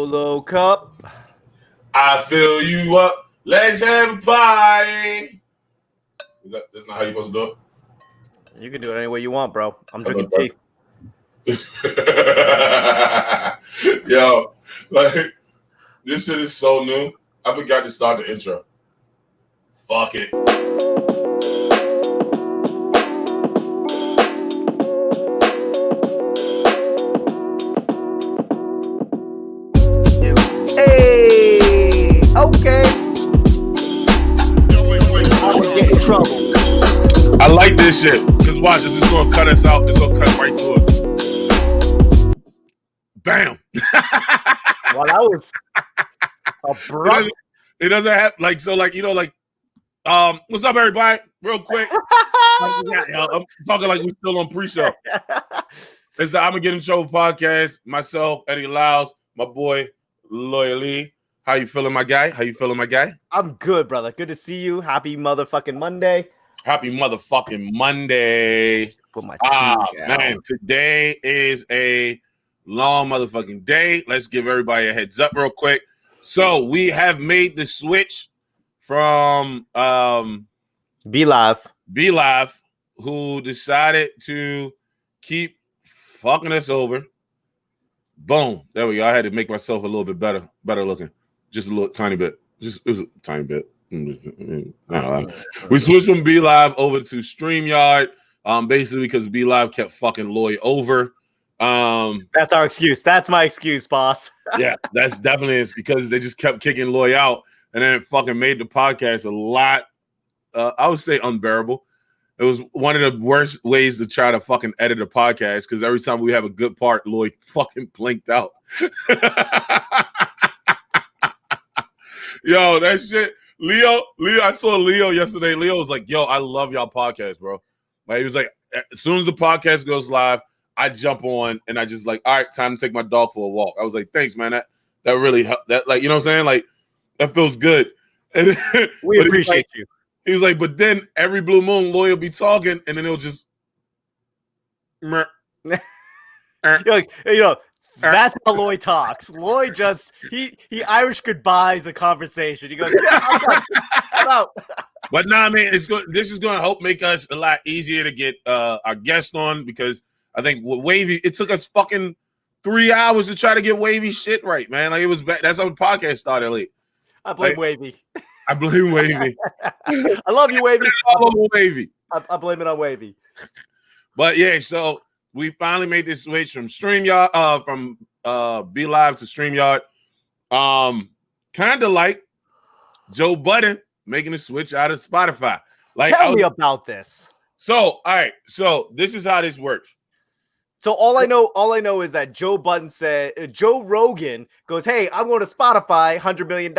Solo Cup. I fill you up. Let's have a party. That's not how you're supposed to do it? You can do it any way you want, bro. I'm drinking tea. Yo, like, this shit is so new. I forgot to start the intro. Fuck it. Hey, okay. I'm gonna get in trouble. I like this shit. Because watch, this is going to cut us out. It's going to cut right to us. Bam. Well, that was abrupt. It doesn't have, like, so, like, you know, like, what's up, everybody? Real quick. I'm talking like we're still on pre-show. It's the I'm Gonna Get in Trouble podcast. Myself, Eddie Liles, my boy, Liles. How you feeling, my guy? I'm good, brother. Good to see you. Happy motherfucking Monday. Happy motherfucking Monday. Put my tea down. Man, today is a long motherfucking day. Let's give everybody a heads up real quick. So we have made the switch from Be Live, who decided to keep fucking us over. Boom. There we go. I had to make myself a little bit better looking. Just a little tiny bit. It was a tiny bit. We switched from Be Live over to StreamYard, basically because Be Live kept fucking Lloyd over. That's our excuse. That's my excuse, boss. Yeah, that's definitely it's because they just kept kicking Lloyd out, and then it fucking made the podcast a lot, I would say, unbearable. It was one of the worst ways to try to fucking edit a podcast because every time we have a good part, Lloyd fucking blinked out. Yo, that shit. Leo, I saw Leo yesterday. Leo was like, yo, I love y'all podcast, bro. Like, he was like, as soon as the podcast goes live, I jump on and I just like, all right, time to take my dog for a walk. I was like, thanks, man. That really helped. That, like, you know what I'm saying? Like, that feels good. And we appreciate you. He was like, but then every blue moon, Lloyd will be talking, and then it'll just. You're like, that's how Lloyd talks. Lloyd just he Irish goodbyes a conversation. He goes, yeah, I'm out. But nah, man, it's good. This is going to help make us a lot easier to get our guest on because I think with Wavy, it took us fucking 3 hours to try to get Wavy shit right, man. Like, it was bad. That's how the podcast started late. I blame Wavy. I blame Wavy. I love you, Wavy. Wavy. I blame it on Wavy. But yeah, so we finally made this switch from StreamYard, from Be Live to StreamYard. Kind of like Joe Budden making a switch out of Spotify. Like, tell me about this. So, all right. So this is how this works. So all I know is that Joe Budden said, Joe Rogan goes, hey, I'm going to Spotify, $100 million.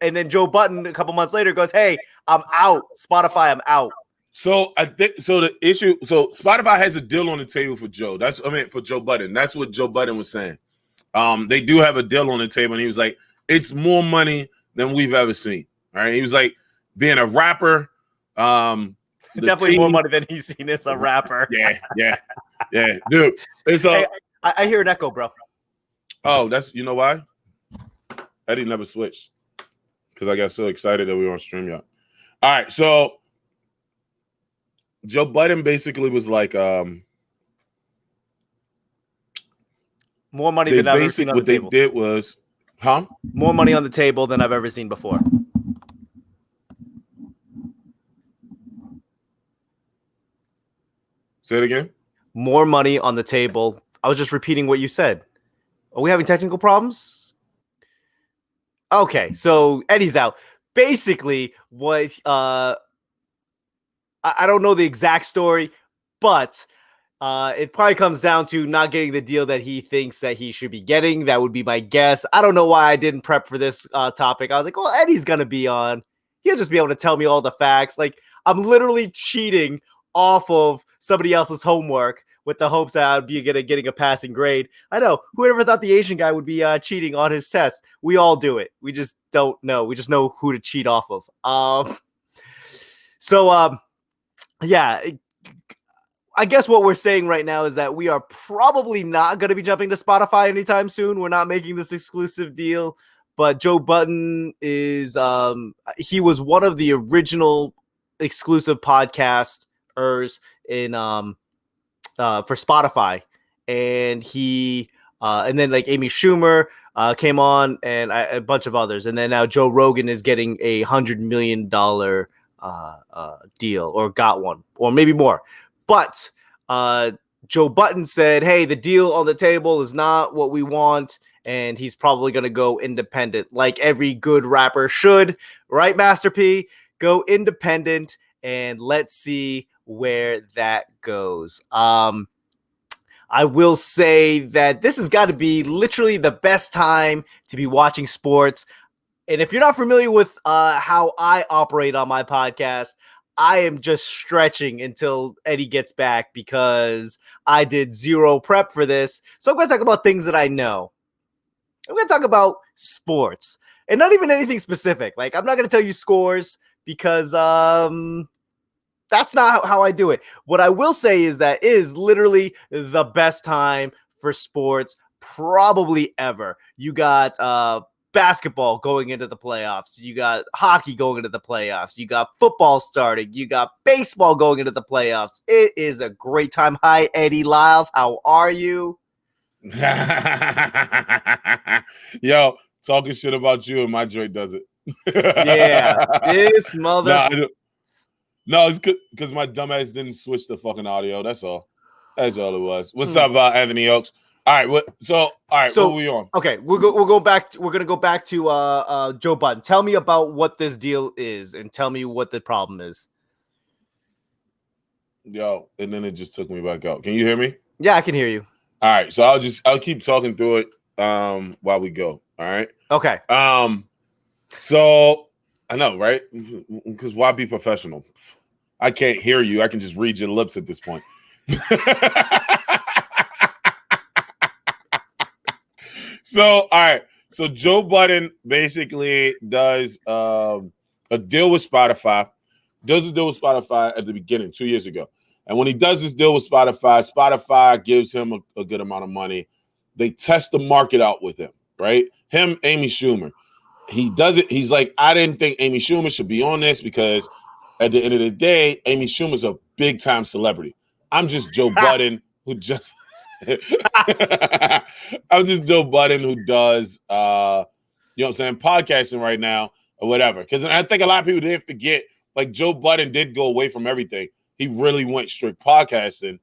And then Joe Budden a couple months later goes, hey, I'm out. Spotify, I'm out. So I think the issue. So Spotify has a deal on the table for Joe. For Joe Budden. That's what Joe Budden was saying. They do have a deal on the table, and he was like, it's more money than we've ever seen. All right. He was like, being a rapper. Definitely more money than he's seen as a rapper. Yeah, dude. Hey, I hear an echo, bro. Oh, you know why? Eddie never switched because I got so excited that we were on StreamYard. All right, so Joe Budden basically was like, more money than I've ever seen on the table. What they did was, more money on the table than I've ever seen before. Say it again. More money on the table. I was just repeating what you said. Are we having technical problems? Okay, so Eddie's out. Basically, what I don't know the exact story, but it probably comes down to not getting the deal that he thinks that he should be getting. That would be my guess. I don't know why I didn't prep for this topic. I was like, well, Eddie's gonna be on. He'll just be able to tell me all the facts. Like, I'm literally cheating off of somebody else's homework with the hopes that I'd be getting a passing grade. I know. Whoever thought the Asian guy would be cheating on his test? We all do it. We just don't know. We just know who to cheat off of. Yeah. I guess what we're saying right now is that we are probably not going to be jumping to Spotify anytime soon. We're not making this exclusive deal, but Joe Button is he was one of the original exclusive podcasters in for Spotify, and he and then like Amy Schumer came on, and a bunch of others, and then now Joe Rogan is getting $100 million deal, or got one, or maybe more. But Joe Button said, "Hey, the deal on the table is not what we want." And he's probably going to go independent, like every good rapper should, right, Master P? Go independent, and let's see where that goes. I will say that this has got to be literally the best time to be watching sports. And if you're not familiar with how I operate on my podcast, I am just stretching until Eddie gets back because I did zero prep for this. So I'm going to talk about things that I know. I'm going to talk about sports, and not even anything specific. Like, I'm not going to tell you scores because that's not how I do it. What I will say is that is literally the best time for sports probably ever. You got basketball going into the playoffs. You got hockey going into the playoffs. You got football starting. You got baseball going into the playoffs. It is a great time. Hi, Eddie Liles. How are you? Yo, talking shit about you and my joint does it. Yeah, this mother. No, it's because my dumbass didn't switch the fucking audio. That's all. That's all it was. What's up, Anthony Oaks? All right, what are we on? Okay, we're gonna go back to Joe Button. Tell me about what this deal is, and tell me what the problem is. Yo, and then it just took me back out. Can you hear me? Yeah, I can hear you. All right, so I'll keep talking through it while we go. All right. Okay. So I know, right? Because why be professional? I can't hear you. I can just read your lips at this point. So, all right. So Joe Budden basically does a deal with Spotify. Does a deal with Spotify at the beginning 2 years ago. And when he does this deal with Spotify, Spotify gives him a good amount of money. They test the market out with him, right? Him, Amy Schumer. He does it. He's like, I didn't think Amy Schumer should be on this because at the end of the day, Amy Schumer's a big time celebrity. I'm just Joe Budden who just I'm just Joe Budden who does you know what I'm saying, podcasting right now or whatever. Because I think a lot of people didn't forget, like Joe Budden did go away from everything. He really went strict podcasting,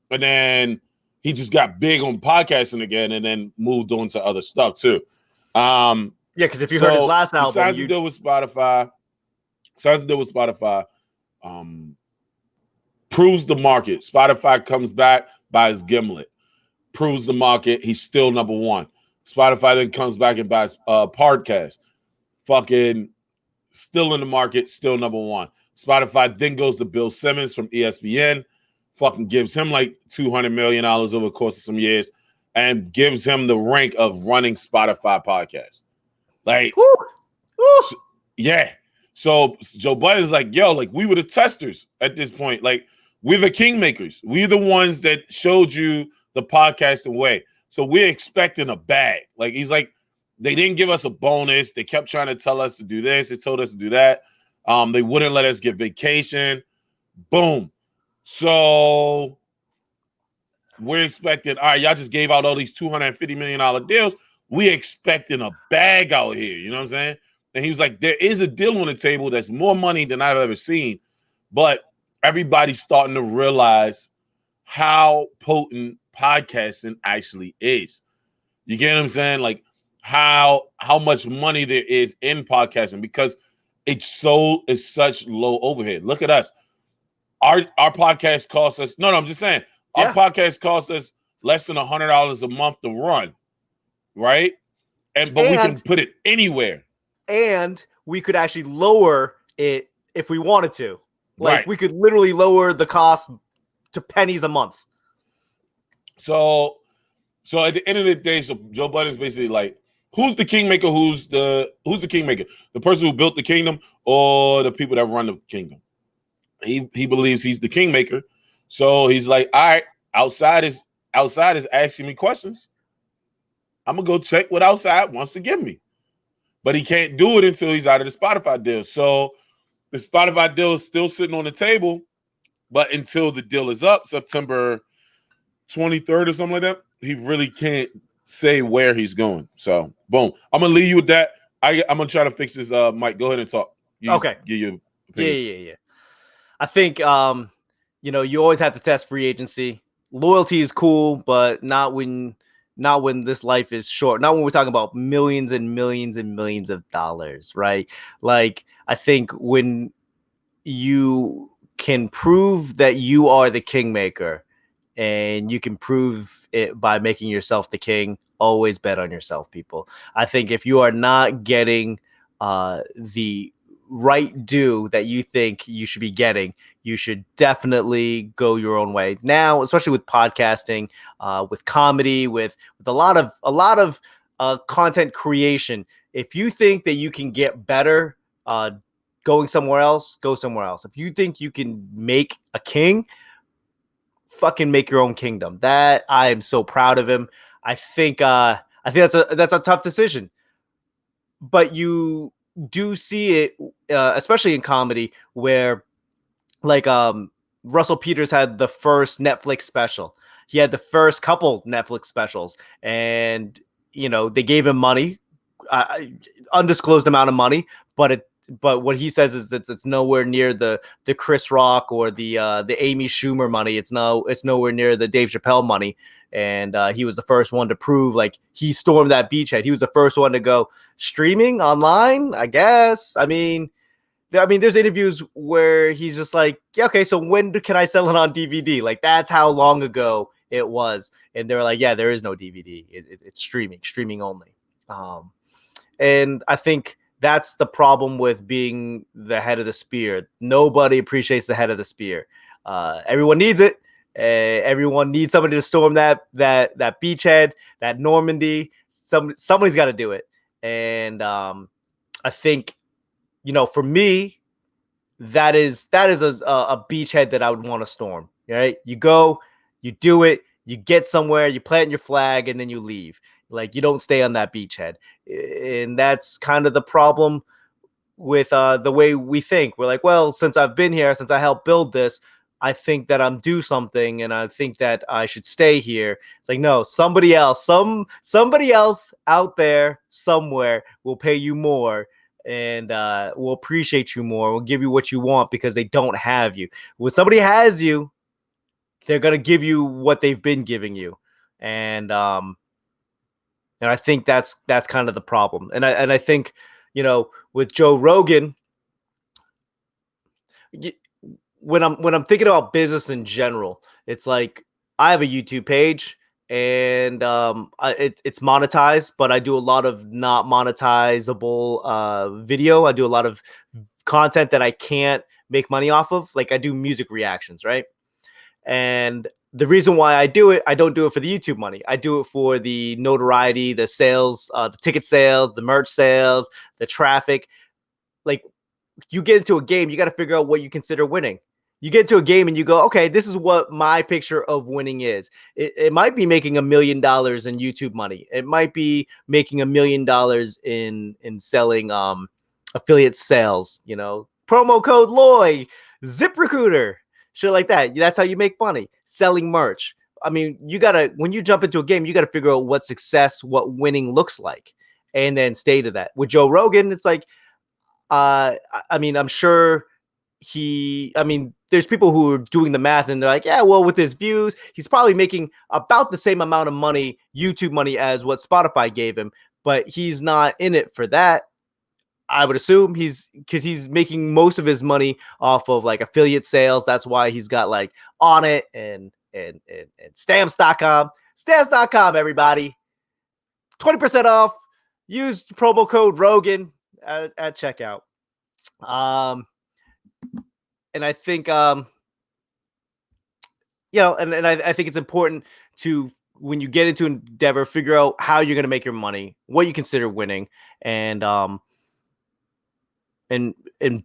and then he just got big on podcasting again, and then moved on to other stuff too. Yeah, because if you heard his last album, signs to deal with Spotify. Proves the market. Spotify comes back, buys Gimlet. Proves the market. He's still number one. Spotify then comes back and buys Podcast. Fucking still in the market, still number one. Spotify then goes to Bill Simmons from ESPN, fucking gives him like $200 million over the course of some years, and gives him the rank of running Spotify podcast. Like, woo. Yeah. So Joe Biden's like, yo, like we were the testers at this point. Like we're the kingmakers. We're the ones that showed you the podcasting way. So we're expecting a bag. Like he's like, they didn't give us a bonus. They kept trying to tell us to do this. They told us to do that. They wouldn't let us get vacation. Boom. So we're expecting, all right, y'all just gave out all these $250 million deals. We expecting a bag out here. You know what I'm saying? And he was like, there is a deal on the table that's more money than I've ever seen. But everybody's starting to realize how potent podcasting actually is. You get what I'm saying? Like how much money there is in podcasting because it's such low overhead. Look at us. Our podcast costs us. No, I'm just saying. Our podcast costs us less than $100 a month to run. Right? But we can put it anywhere. And we could actually lower it if we wanted to. Like right. We could literally lower the cost to pennies a month. So at the end of the day, so Joe Biden's basically like, who's the kingmaker? Who's the kingmaker? The person who built the kingdom or the people that run the kingdom? He believes he's the kingmaker. So he's like, all right, outside is asking me questions. I'm gonna go check what outside wants to give me. But he can't do it until he's out of the Spotify deal. So the Spotify deal is still sitting on the table, but until the deal is up, September 23rd or something like that, he really can't say where he's going. So boom. I'm gonna leave you with that. I'm gonna try to fix this. Mike, go ahead and talk. Okay. Give your Yeah, opinion. yeah. I think you always have to test free agency. Loyalty is cool, but not when this life is short. Not when we're talking about millions and millions and millions of dollars, right? Like I think when you can prove that you are the kingmaker and you can prove it by making yourself the king, always bet on yourself, people. I think if you are not getting the right due that you think you should be getting, you should definitely go your own way now, especially with podcasting, with comedy, with a lot of content creation. If you think that you can get better going somewhere else, go somewhere else. If you think you can make a king, fucking make your own kingdom. That I am so proud of him. I think that's a tough decision, but you do see it, especially in comedy, where like Russell Peters had the first Netflix special. He had the first couple Netflix specials, and they gave him money, uh, undisclosed amount of money, but what he says is that it's nowhere near the Chris Rock or the Amy Schumer money. It's nowhere near the Dave Chappelle money. And he was the first one to prove, like, he stormed that beachhead. He was the first one to go streaming online, I guess. There's interviews where he's just like, yeah, okay, so when can I sell it on DVD? Like, that's how long ago it was. And they were like, yeah, there is no DVD. It's streaming only. And I think that's the problem with being the head of the spear. Nobody appreciates the head of the spear. Everyone needs it. Everyone needs somebody to storm that beachhead, that Normandy. Somebody's got to do it. And I think, for me, that is a beachhead that I would want to storm. Right? You go, you do it, you get somewhere, you plant your flag, and then you leave. Like, you don't stay on that beachhead, and that's kind of the problem with the way we think. We're like, well, since I've been here, since I helped build this, I think that I'm due something, and I think that I should stay here. It's like, no, somebody else out there somewhere will pay you more and will appreciate you more, will give you what you want because they don't have you. When somebody has you, they're gonna give you what they've been giving you, and I think that's kind of the problem. And I think, with Joe Rogan, when I'm thinking about business in general, it's like I have a YouTube page and it's monetized, but I do a lot of not monetizable video. I do a lot of content that I can't make money off of. Like, I do music reactions, right? And the reason why I don't do it for the YouTube money. I do it for the notoriety, the sales, the ticket sales, the merch sales, the traffic. Like, you get into a game, you got to figure out what you consider winning. You get into a game and you go, okay, this is what my picture of winning is. It might be making $1 million in YouTube money. It might be making $1 million in selling affiliate sales. Promo code Loy, ZipRecruiter, shit like that. That's how you make money, selling merch. When you jump into a game, you gotta figure out what success, what winning looks like, and then stay to that. With Joe Rogan, it's like, I'm sure there's people who are doing the math and they're like, yeah, well, with his views, he's probably making about the same amount of money, YouTube money, as what Spotify gave him, but he's not in it for that. I would assume because he's making most of his money off of like affiliate sales. That's why he's got like On It and stamps.com. Stamps.com, everybody. 20% off. Use promo code Rogan at checkout. And I think I think it's important to, when you get into endeavor, figure out how you're going to make your money, what you consider winning, and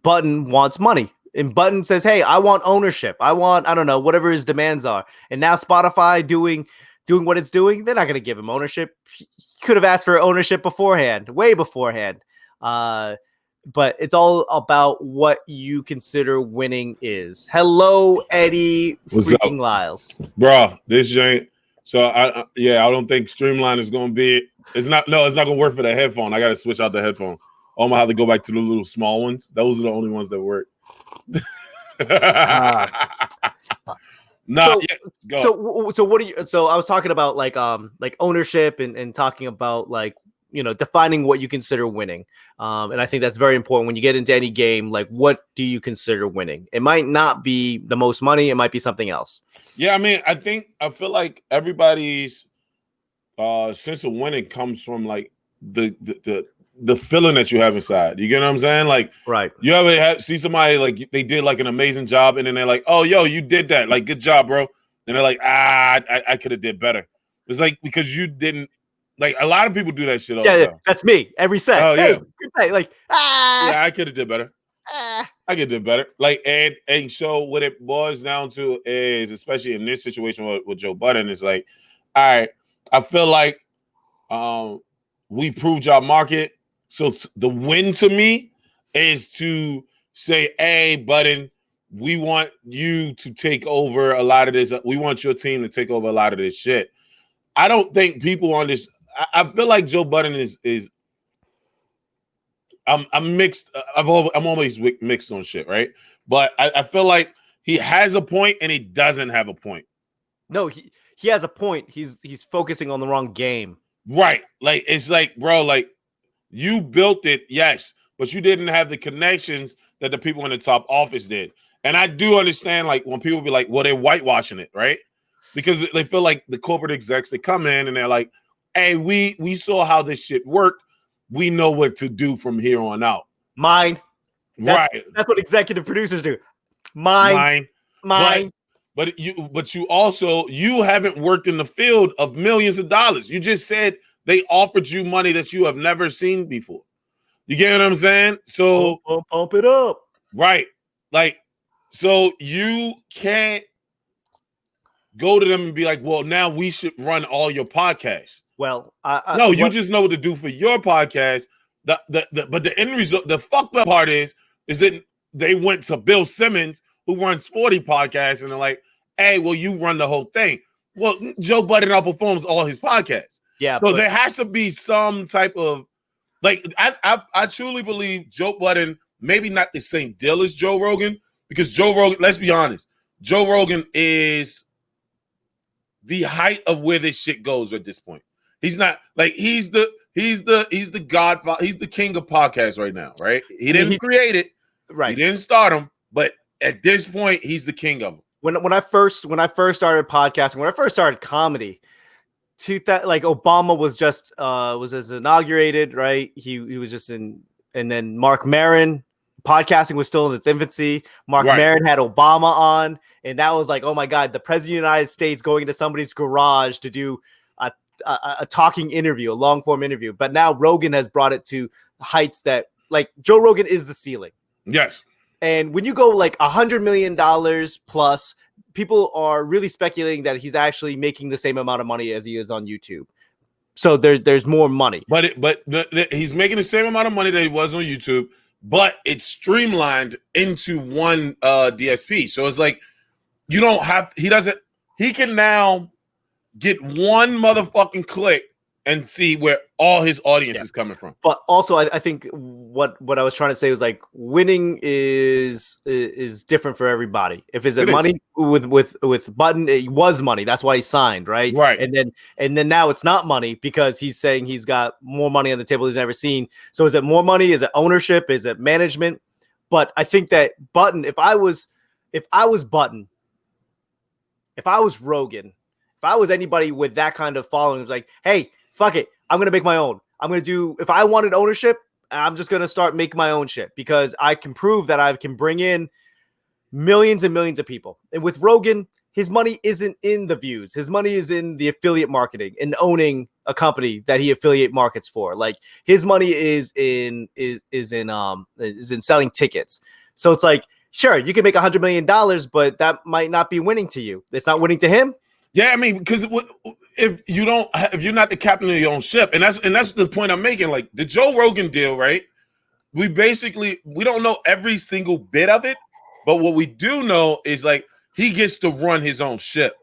Button wants money. And Button says, "Hey, I want ownership. I want, I don't know, whatever his demands are." And now Spotify doing what it's doing, they're not going to give him ownership. He could have asked for ownership beforehand, way beforehand. But it's all about what you consider winning is. Hello, Eddie What's freaking up, Liles. bro? This joint. So I don't think Streamline is gonna be. It's not. No, it's not gonna work for the headphone. I gotta switch out the headphones. I'm gonna have to go back to the little small ones. Those are the only ones that work. Uh, Nah, so yeah, go. so what do you, so I was talking about like ownership and talking about like, you know, defining what you consider winning. And I think that's very important when you get into any game. Like, what do you consider winning? It might not be the most money, it might be something else. Yeah, I mean, I feel like everybody's sense of winning comes from like the feeling that you have inside. You get what I'm saying? Like, Right. you ever see somebody like they did like an amazing job, and then they're like, "Oh, yo, you did that! Like, good job, bro." And they're like, I could have did better." It's like because you didn't. Like a lot of people do that shit all the Yeah, time. that's me every set. Oh Hey, yeah, good set. Like, yeah, I could have did better. I could do better. Like, and so what it boils down to is, especially in this situation with Joe Budden, is like, all right, I feel like we proved our market. So the win to me is to say, hey, Budden, we want you to take over a lot of this. We want your team to take over a lot of this shit. I don't think people on this. I feel like Joe Budden is. I'm mixed. I'm always mixed on shit, right? But I feel like he has a point and he doesn't have a point. no, he has a point. He's focusing on the wrong game. Right. Like it's like, bro, like you built it, yes, but you didn't have the connections that the people in the top office did. And I do understand, like, when people be like, well, they're whitewashing it, right? Because they feel like the corporate execs, they come in and they're like, hey, we saw how this shit worked. We know what to do from here on out. Mine. Right. That's what executive producers do. Mine. But you also you haven't worked in the field of millions of dollars. You just said they offered you money that you have never seen before. You get what I'm saying? So pump it up. right. Like, so you can't go to them and be like, well, now we should run all your podcasts. Well, no, you just know what to do for your podcast. But the end result, the fucked up part is that they went to Bill Simmons, who runs Sporty Podcasts, and they're like, hey, well, you run the whole thing. Well, Joe Budden outperforms all his podcasts. Yeah. So there has to be some type of, like, I truly believe Joe Budden, maybe not the same deal as Joe Rogan, because Joe Rogan, let's be honest, Joe Rogan is the height of where this shit goes at this point. He's not like he's the godfather, he's the king of podcasts right now, right? He didn't create it, right? He didn't start them, but at this point, he's the king of them. When I first started podcasting, when I first started comedy, like Obama was just inaugurated, right? He was just in, and then Mark Maron, podcasting was still in its infancy. Mark Maron had Obama on, and that was like, oh my god, the president of the United States going into somebody's garage to do a talking interview, a long form interview. But now Rogan has brought it to heights that, like, Joe Rogan is the ceiling. Yes. And when you go like $100 million plus, people are really speculating that he's actually making the same amount of money as he is on YouTube. So there's more money. But he's making the same amount of money that he was on YouTube, but it's streamlined into one DSP. So it's like you don't have. He can now get one motherfucking click and see where all his audience is coming from. But also, I think what I was trying to say was like winning is different for everybody. If it's money with Button, it was money. That's why he signed, right? Right. And then now it's not money because he's saying he's got more money on the table he's never seen. So is it more money? Is it ownership? Is it management? But I think that Button, if I was Button, if I was Rogan, if I was anybody with that kind of following, it was like, hey, fuck it, I'm gonna make my own. I'm going to do, if I wanted ownership, I'm just going to start making my own shit because I can prove that I can bring in millions and millions of people. And with Rogan, his money isn't in the views. His money is in the affiliate marketing and owning a company that he affiliate markets for. Like his money is in selling tickets. So it's like Sure, you can make $100 million, but that might not be winning to you. It's not winning to him. Yeah, I mean, because if you're not the captain of your own ship, and that's the point I'm making. Like the Joe Rogan deal, right? We don't know every single bit of it, but what we do know is like he gets to run his own ship.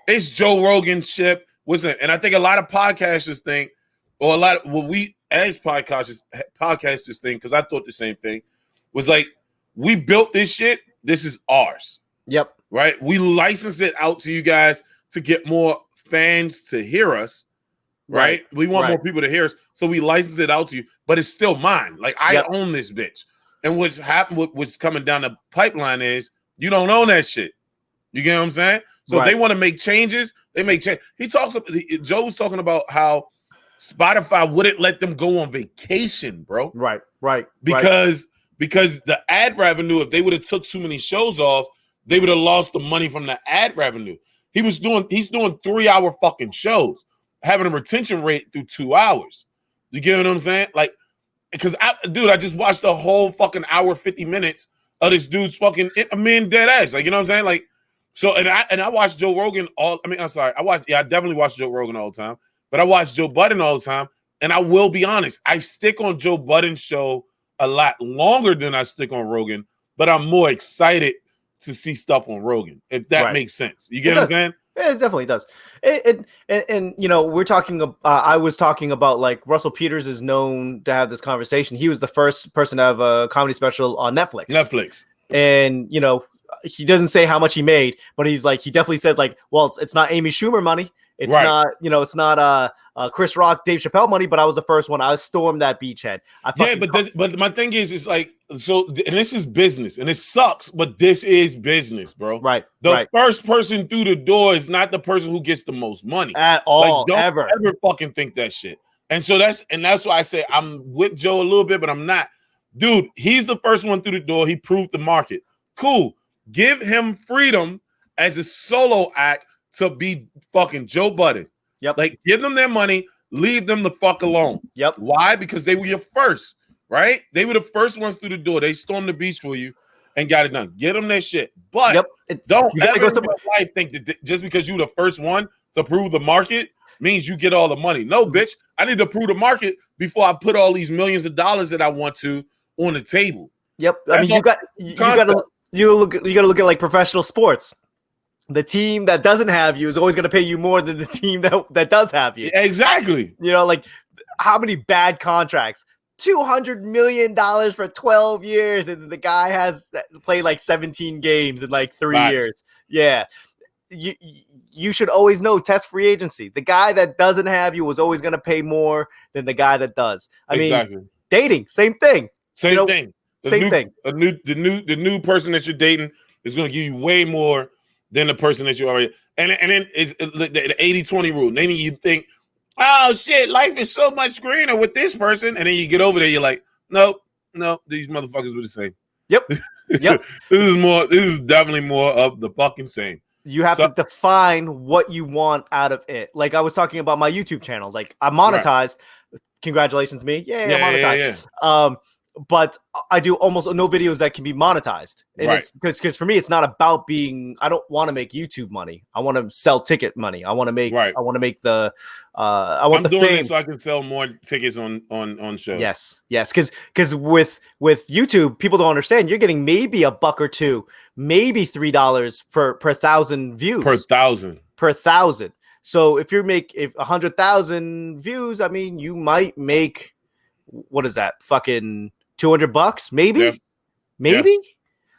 It's Joe Rogan's ship, wasn't it? And I think a lot of podcasters think, or a lot of what we as podcasters think, because I thought the same thing, was like we built this shit. This is ours. Yep. Right? We license it out to you guys to get more fans to hear us. Right? We want more people to hear us. So we license it out to you, but it's still mine. Like I own this bitch. And what's coming down the pipeline is you don't own that shit. You get what I'm saying? So they want to make changes. They make change. Joe was talking about how Spotify wouldn't let them go on vacation, bro. Right. Because the ad revenue, if they would have took too many shows off, they would have lost the money from the ad revenue. He's doing 3-hour fucking shows, having a retention rate through 2 hours. You get what I'm saying? Like, because I just watched the whole fucking hour 50 minutes of this dude's fucking dead ass. Like, you know what I'm saying? Like, so and I watched Joe Rogan I definitely watched Joe Rogan all the time, but I watched Joe Budden all the time. And I will be honest, I stick on Joe Budden's show a lot longer than I stick on Rogan, but I'm more excited to see stuff on Rogan, if that makes sense. You get what I'm saying? Yeah, it definitely does. And you know, we're talking. I was talking about like Russell Peters is known to have this conversation. He was the first person to have a comedy special on Netflix. And you know, he doesn't say how much he made, but he definitely says like, well, it's not Amy Schumer money. It's not, you know, it's not Chris Rock, Dave Chappelle money, but I was the first one. I stormed that beachhead. But my thing is like, so, and this is business, and it sucks, but this is business, bro. Right. The first person through the door is not the person who gets the most money at all. Like, don't ever fucking think that shit. And so that's why I say I'm with Joe a little bit, but I'm not. Dude, he's the first one through the door. He proved the market. Cool. Give him freedom as a solo act to be fucking Joe Budden. Yep. Like, give them their money, leave them the fuck alone. Yep. Why? Because they were your first, right? They were the first ones through the door. They stormed the beach for you and got it done. Get them their shit. But don't ever in your life think that just because you were the first one to prove the market means you get all the money. No, bitch. I need to prove the market before I put all these millions of dollars that I want to on the table. Yep. I mean, you gotta look at like professional sports. The team that doesn't have you is always going to pay you more than the team that does have you. Exactly. You know, like how many bad contracts? $200 million for 12 years, and the guy has played like 17 games in like 3 years. Yeah. You should always know, test free agency. The guy that doesn't have you is always going to pay more than the guy that does. I mean, dating, same thing. Same thing. The new person that you're dating is going to give you way more than the person that you already. And then it's the 80-20 rule. Maybe you think, oh shit, life is so much greener with this person, and then you get over there, you're like, nope, these motherfuckers were the same. Yep. This is definitely more of the fucking same. You have to define what you want out of it. Like I was talking about my YouTube channel. Like I monetized. Right. Congratulations, me. Yeah, monetized. Yeah. But I do almost no videos that can be monetized. And it's because for me, it's not about I don't want to make YouTube money. I want to sell ticket money. I want to make, I want to make the, I'm doing fame. This so I can sell more tickets on shows. Yes. Cause with YouTube, people don't understand. You're getting maybe $1 or $2, maybe $3 per 1,000 views. Per thousand. So if 100,000 views, I mean, you might make, what is that? Fucking $200, maybe. Yeah.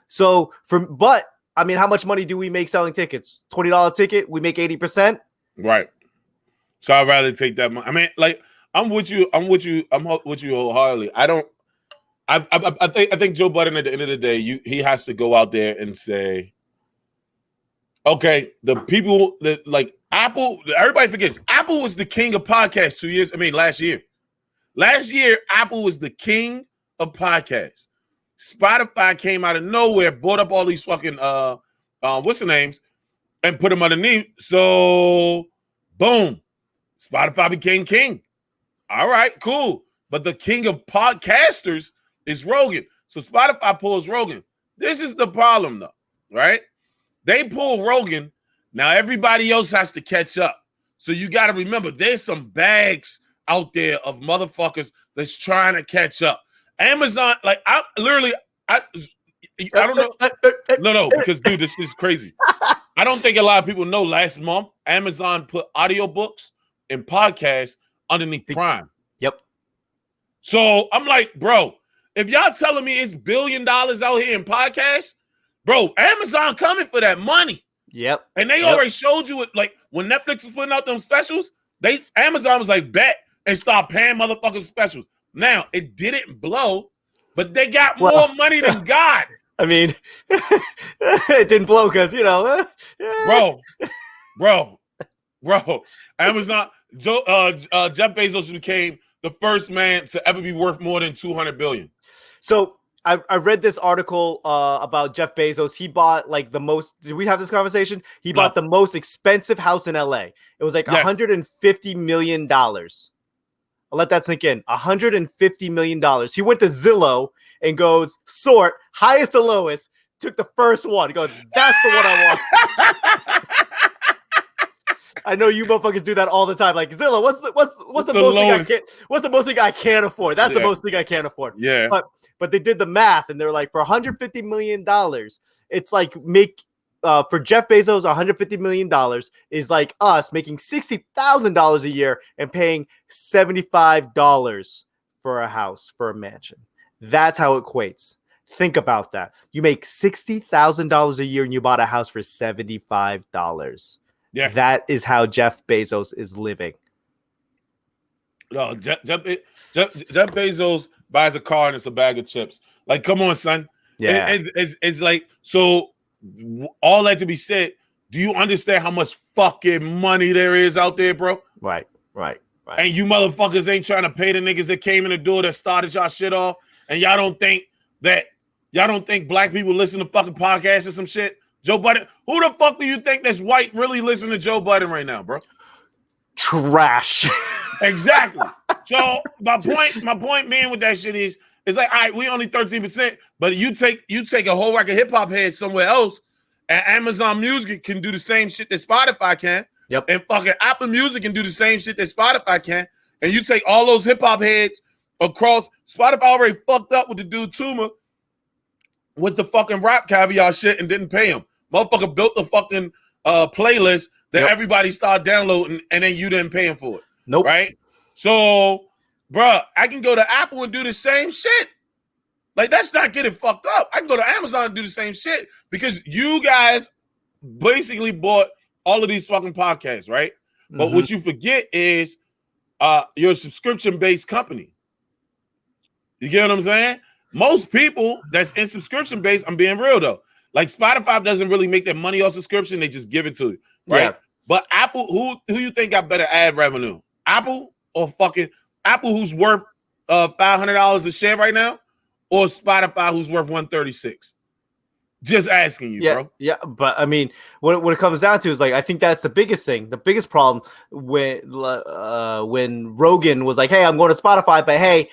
So but I mean, how much money do we make selling tickets? $20 ticket, we make 80%. Right. So I'd rather take that money. I mean, like, I'm with you wholeheartedly. I think Joe Budden at the end of the day, he has to go out there and say, okay, the people that like Apple, everybody forgets Apple was the king of podcasts last year. Last year, Apple was the king of podcasts. Spotify came out of nowhere, bought up all these fucking what's the names, and put them underneath. So, boom, Spotify became king. All right, cool. But the king of podcasters is Rogan. So Spotify pulls Rogan. This is the problem, though, right? They pull Rogan. Now everybody else has to catch up. So you got to remember, there's some bags out there of motherfuckers that's trying to catch up. Amazon, like I don't know. No, because dude, this is crazy. I don't think a lot of people know. Last month, Amazon put audiobooks and podcasts underneath Prime. Yep. So I'm like, bro, if y'all telling me it's $1 billion out here in podcasts, bro, Amazon coming for that money. Yep. And they already showed you it. Like when Netflix was putting out them specials, Amazon was like, bet, and start paying motherfucking specials. Now it didn't blow, but they got more money than God. I mean, it didn't blow because bro. Amazon, Jeff Bezos became the first man to ever be worth more than $200 billion. So I read this article about Jeff Bezos. He bought like the most. Did we have this conversation? He bought the most expensive house in LA. It was like $150 million. I'll let that sink in. $150 million. He went to Zillow and goes sort highest to lowest. Took the first one. He goes, that's the one I want. I know you motherfuckers do that all the time. Like Zillow, what's the most thing I can't? What's the most thing I can't afford? That's the most thing I can't afford. Yeah. But they did the math and they're like, for $150 million, it's like for Jeff Bezos, $150 million is like us making $60,000 a year and paying $75 for a house, for a mansion. That's how it equates. Think about that. You make $60,000 a year and you bought a house for $75. Yeah, that is how Jeff Bezos is living. No, Jeff Bezos buys a car and it's a bag of chips. Like, come on, son. Yeah, it's like, so. All that to be said, do you understand how much fucking money there is out there, bro? Right. And you motherfuckers ain't trying to pay the niggas that came in the door that started y'all shit off, and y'all don't think black people listen to fucking podcasts or some shit. Joe Budden, who the fuck do you think that's white really listen to Joe Budden right now, bro? Trash. Exactly. So my point being with that shit is like, all right, we only 13%, but you take a whole rack of hip hop heads somewhere else, and Amazon Music can do the same shit that Spotify can. Yep. And fucking Apple Music can do the same shit that Spotify can. And you take all those hip hop heads across. Spotify already fucked up with the dude Tuma with the fucking rap caviar shit and didn't pay him. Motherfucker built the fucking playlist that everybody started downloading, and then you didn't pay him for it. Nope. Right? So, bruh, I can go to Apple and do the same shit. Like, that's not getting fucked up. I can go to Amazon and do the same shit because you guys basically bought all of these fucking podcasts, right? But what you forget is you're a subscription-based company. You get what I'm saying? Most people that's in subscription-based, I'm being real though, like Spotify doesn't really make their money off subscription. They just give it to you, right? Yeah. But Apple, who you think got better ad revenue? Apple or fucking Apple, who's worth $500 a share right now, or Spotify, who's worth $136? Just asking you, bro. Yeah, but I mean, what it comes down to is like, I think that's the biggest thing. The biggest problem when Rogan was like, "Hey, I'm going to Spotify, but hey,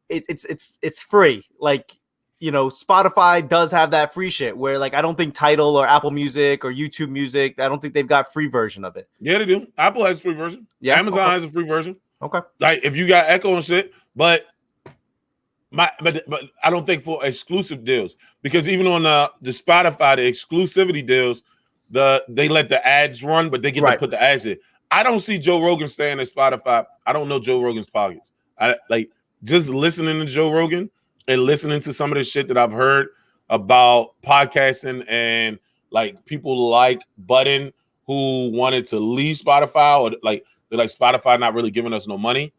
it's free." Like, you know, Spotify does have that free shit where, like, I don't think Tidal or Apple Music or YouTube Music, I don't think they've got free version of it. Yeah, they do. Apple has a free version. Yeah, Amazon has a free version. Okay. Like if you got Echo and shit, but I don't think for exclusive deals, because even on the Spotify, the exclusivity deals, they let the ads run, but they get to put the ads in. I don't see Joe Rogan staying at Spotify. I don't know Joe Rogan's pockets. I like just listening to Joe Rogan and listening to some of the shit that I've heard about podcasting and like people like Budden who wanted to leave Spotify, or like they're like, Spotify not really giving us no money.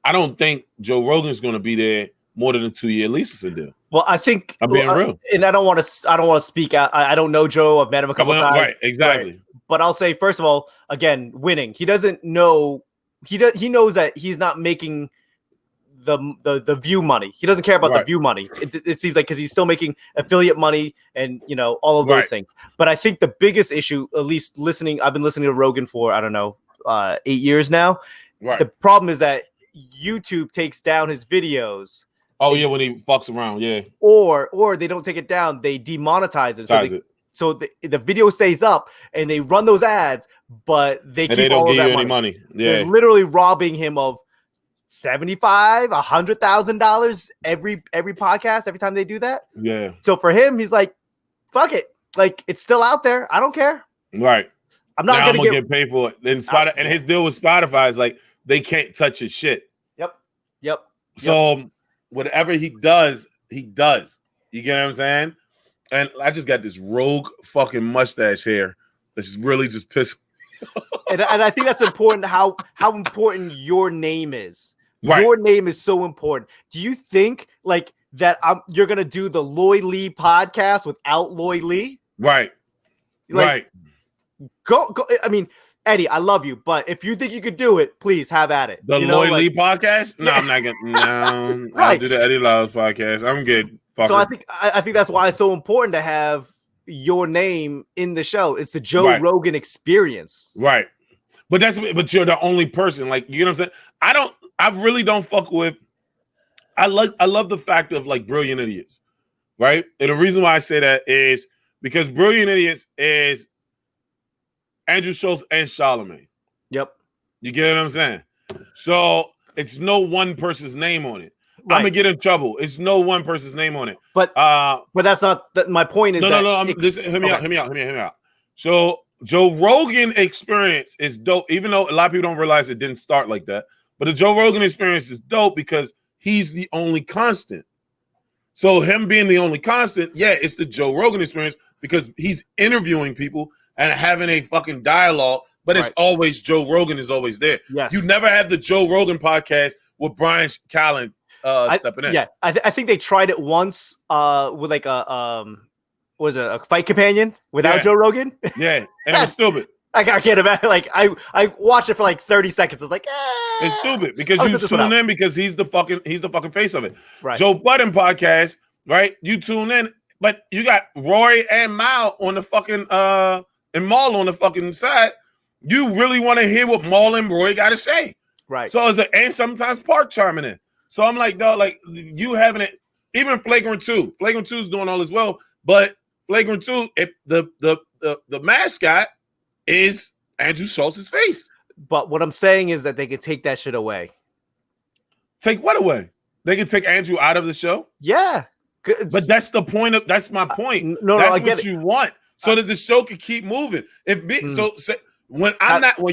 I don't think Joe Rogan's going to be there more than a 2-year licensing deal. Well, I think I'm being real, and I don't want to speak out. I don't know Joe. I've met him a couple times. Right, exactly. Right. But I'll say, first of all, again, winning. He doesn't know. He knows that he's not making the view money. He doesn't care about the view money. It seems like, because he's still making affiliate money and, you know, all of those things. But I think the biggest issue, at least I've been listening to Rogan for, I don't know, 8 years now. Right. The problem is that YouTube takes down his videos Oh yeah, when he fucks around, yeah. Or they don't take it down, they demonetize it. So the video stays up and they run those ads, but they and keep they don't all of give that you any money. money. They're Yeah, literally robbing him of $75,000-$100,000 every podcast every time they do that. yeah. So for him, he's like, fuck it, like it's still out there. I don't care. Right. I'm not now gonna I'm gonna get paid for it. And and his deal with Spotify is like they can't touch his shit. Yep. So whatever he does, he does. You get what I'm saying? And I just got this rogue fucking mustache hair that's really just pissing. and I think that's important. How important your name is. Right. Your name is so important. Do you think like that? You're gonna do the Loy Lee podcast without Loy Lee? Right. Like, right. Go. I mean, Eddie, I love you, but if you think you could do it, please have at it. The Loy Lee podcast? No, I'm not gonna. No, right. I'll do the Eddie Liles podcast. I'm good. Fucker. So I think that's why it's so important to have your name in the show. It's the Joe Rogan experience. Right. But you're the only person. Like, you know what I'm saying? I really don't fuck with. I love the fact of like Brilliant Idiots, right? And the reason why I say that is because Brilliant Idiots is Andrew Schultz and Charlamagne. Yep. You get what I'm saying? So it's no one person's name on it. Right. I'm gonna get in trouble. It's no one person's name on it. But that's not my point. Is no. Hear me out. So Joe Rogan experience is dope, even though a lot of people don't realize it didn't start like that. But the Joe Rogan experience is dope because he's the only constant. So him being the only constant, yeah, it's the Joe Rogan experience because he's interviewing people and having a fucking dialogue. But it's always Joe Rogan is always there. Yes. You never have the Joe Rogan podcast with Brian Callen stepping in. Yeah, I think they tried it once with like a fight companion without Joe Rogan. Yeah, and it was stupid. I can't imagine. Like I watched it for like 30 seconds. It's like it's stupid because you tune in because he's the fucking face of it. Right. Joe Budden podcast, right? You tune in, but you got Rory and Mal on the fucking and Maul on the fucking side. You really want to hear what Maul and Roy got to say, right? So and sometimes Park chiming in. So I'm like, dog, like you having it. Even Flagrant 2 is doing all as well, but Flagrant 2, if the mascot is Andrew Schultz's face. But what I'm saying is that they could take that shit away. Take what away? They can take Andrew out of the show? Yeah. But that's the point of that's my point. No, that's I get what you want. So that the show can keep moving. When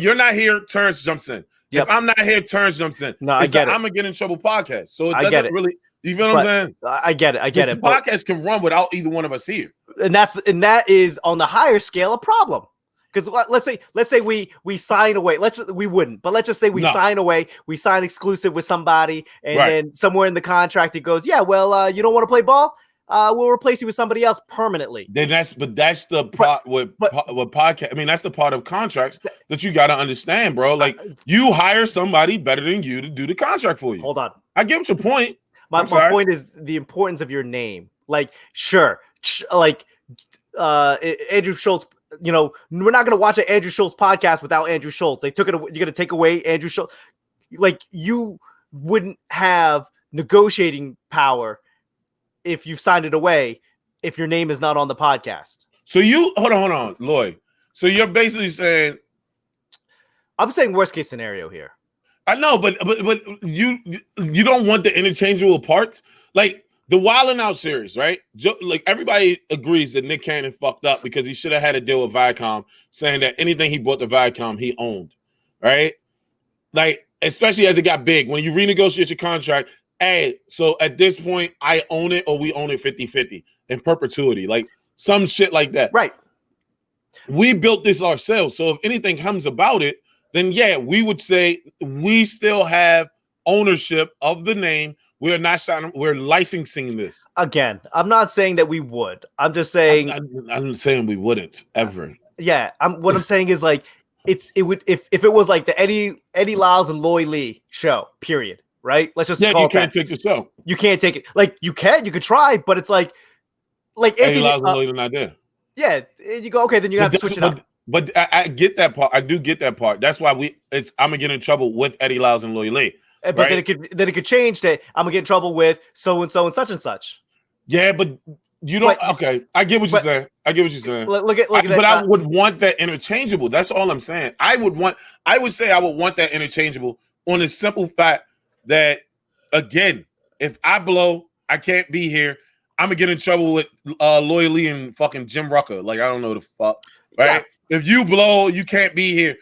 you're not here, Terrence jumps in. Yep. If I'm not here, Terrence jumps in. No, I get it. I'm gonna get in trouble podcast. So it I doesn't really. You feel what I'm saying? I get it. The podcast can run without either one of us here. And that is on the higher scale a problem. Because let's say we sign away. We wouldn't, but let's just say we sign away. We sign exclusive with somebody, and then somewhere in the contract it goes, yeah, well, you don't want to play ball. We'll replace you with somebody else permanently. Then that's the part with podcast. I mean, that's the part of contracts that you got to understand, bro. Like you hire somebody better than you to do the contract for you. Hold on, I get your point. My point is the importance of your name. Like, sure, like Andrew Schultz. You know, we're not going to watch an Andrew Schultz podcast without Andrew Schultz. They took it. You're going to take away Andrew Schultz. Like you wouldn't have negotiating power if you've signed it away, if your name is not on the podcast. So you hold on, Lloyd. So you're basically saying, I'm saying worst case scenario here. I know, but you don't want the interchangeable parts, like the Wild 'N Out series, right? Like everybody agrees that Nick Cannon fucked up because he should have had a deal with Viacom, saying that anything he bought to Viacom he owned, right? Like especially as it got big, when you renegotiate your contract. Hey, so at this point, I own it or we own it 50-50 in perpetuity, like some shit like that. Right. We built this ourselves. So if anything comes about it, then yeah, we would say we still have ownership of the name. We're not signing, we're licensing this. Again, I'm not saying that we would. I'm just saying I'm saying we wouldn't ever. Yeah. What I'm saying is like it would if it was like the Eddie Liles and Loy Lee show, period. Right? Let's just call you can't take the show. You can't take it. Like you could try, but it's like Eddie Liles and Loy Lee not there. Yeah, and you go, okay, then you have to switch it up. But I get that part. I do get that part. That's why I'm gonna get in trouble with Eddie Liles and Loy Lee. But right? then it could change that I'm gonna get in trouble with so and so and such and such. Yeah, but you don't. But Okay, I get what you're but saying. I get what you're saying. look at But I that. would want that interchangeable. That's all I'm saying. I would say I would want that interchangeable on the simple fact that, again, if I blow, I can't be here. I'm gonna get in trouble with Loy Lee and fucking Jim Rucker. Like, I don't know the fuck, right? Yeah. If you blow, you can't be here.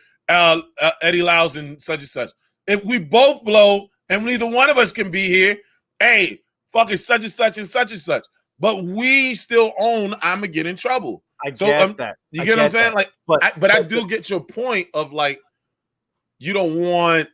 Eddie Liles and such. If we both blow and neither one of us can be here, hey, fucking such and such and such and such. But we still own I'm gonna get in trouble. I get that. You get what I'm saying? That. Like, I do get your point of like, you don't want,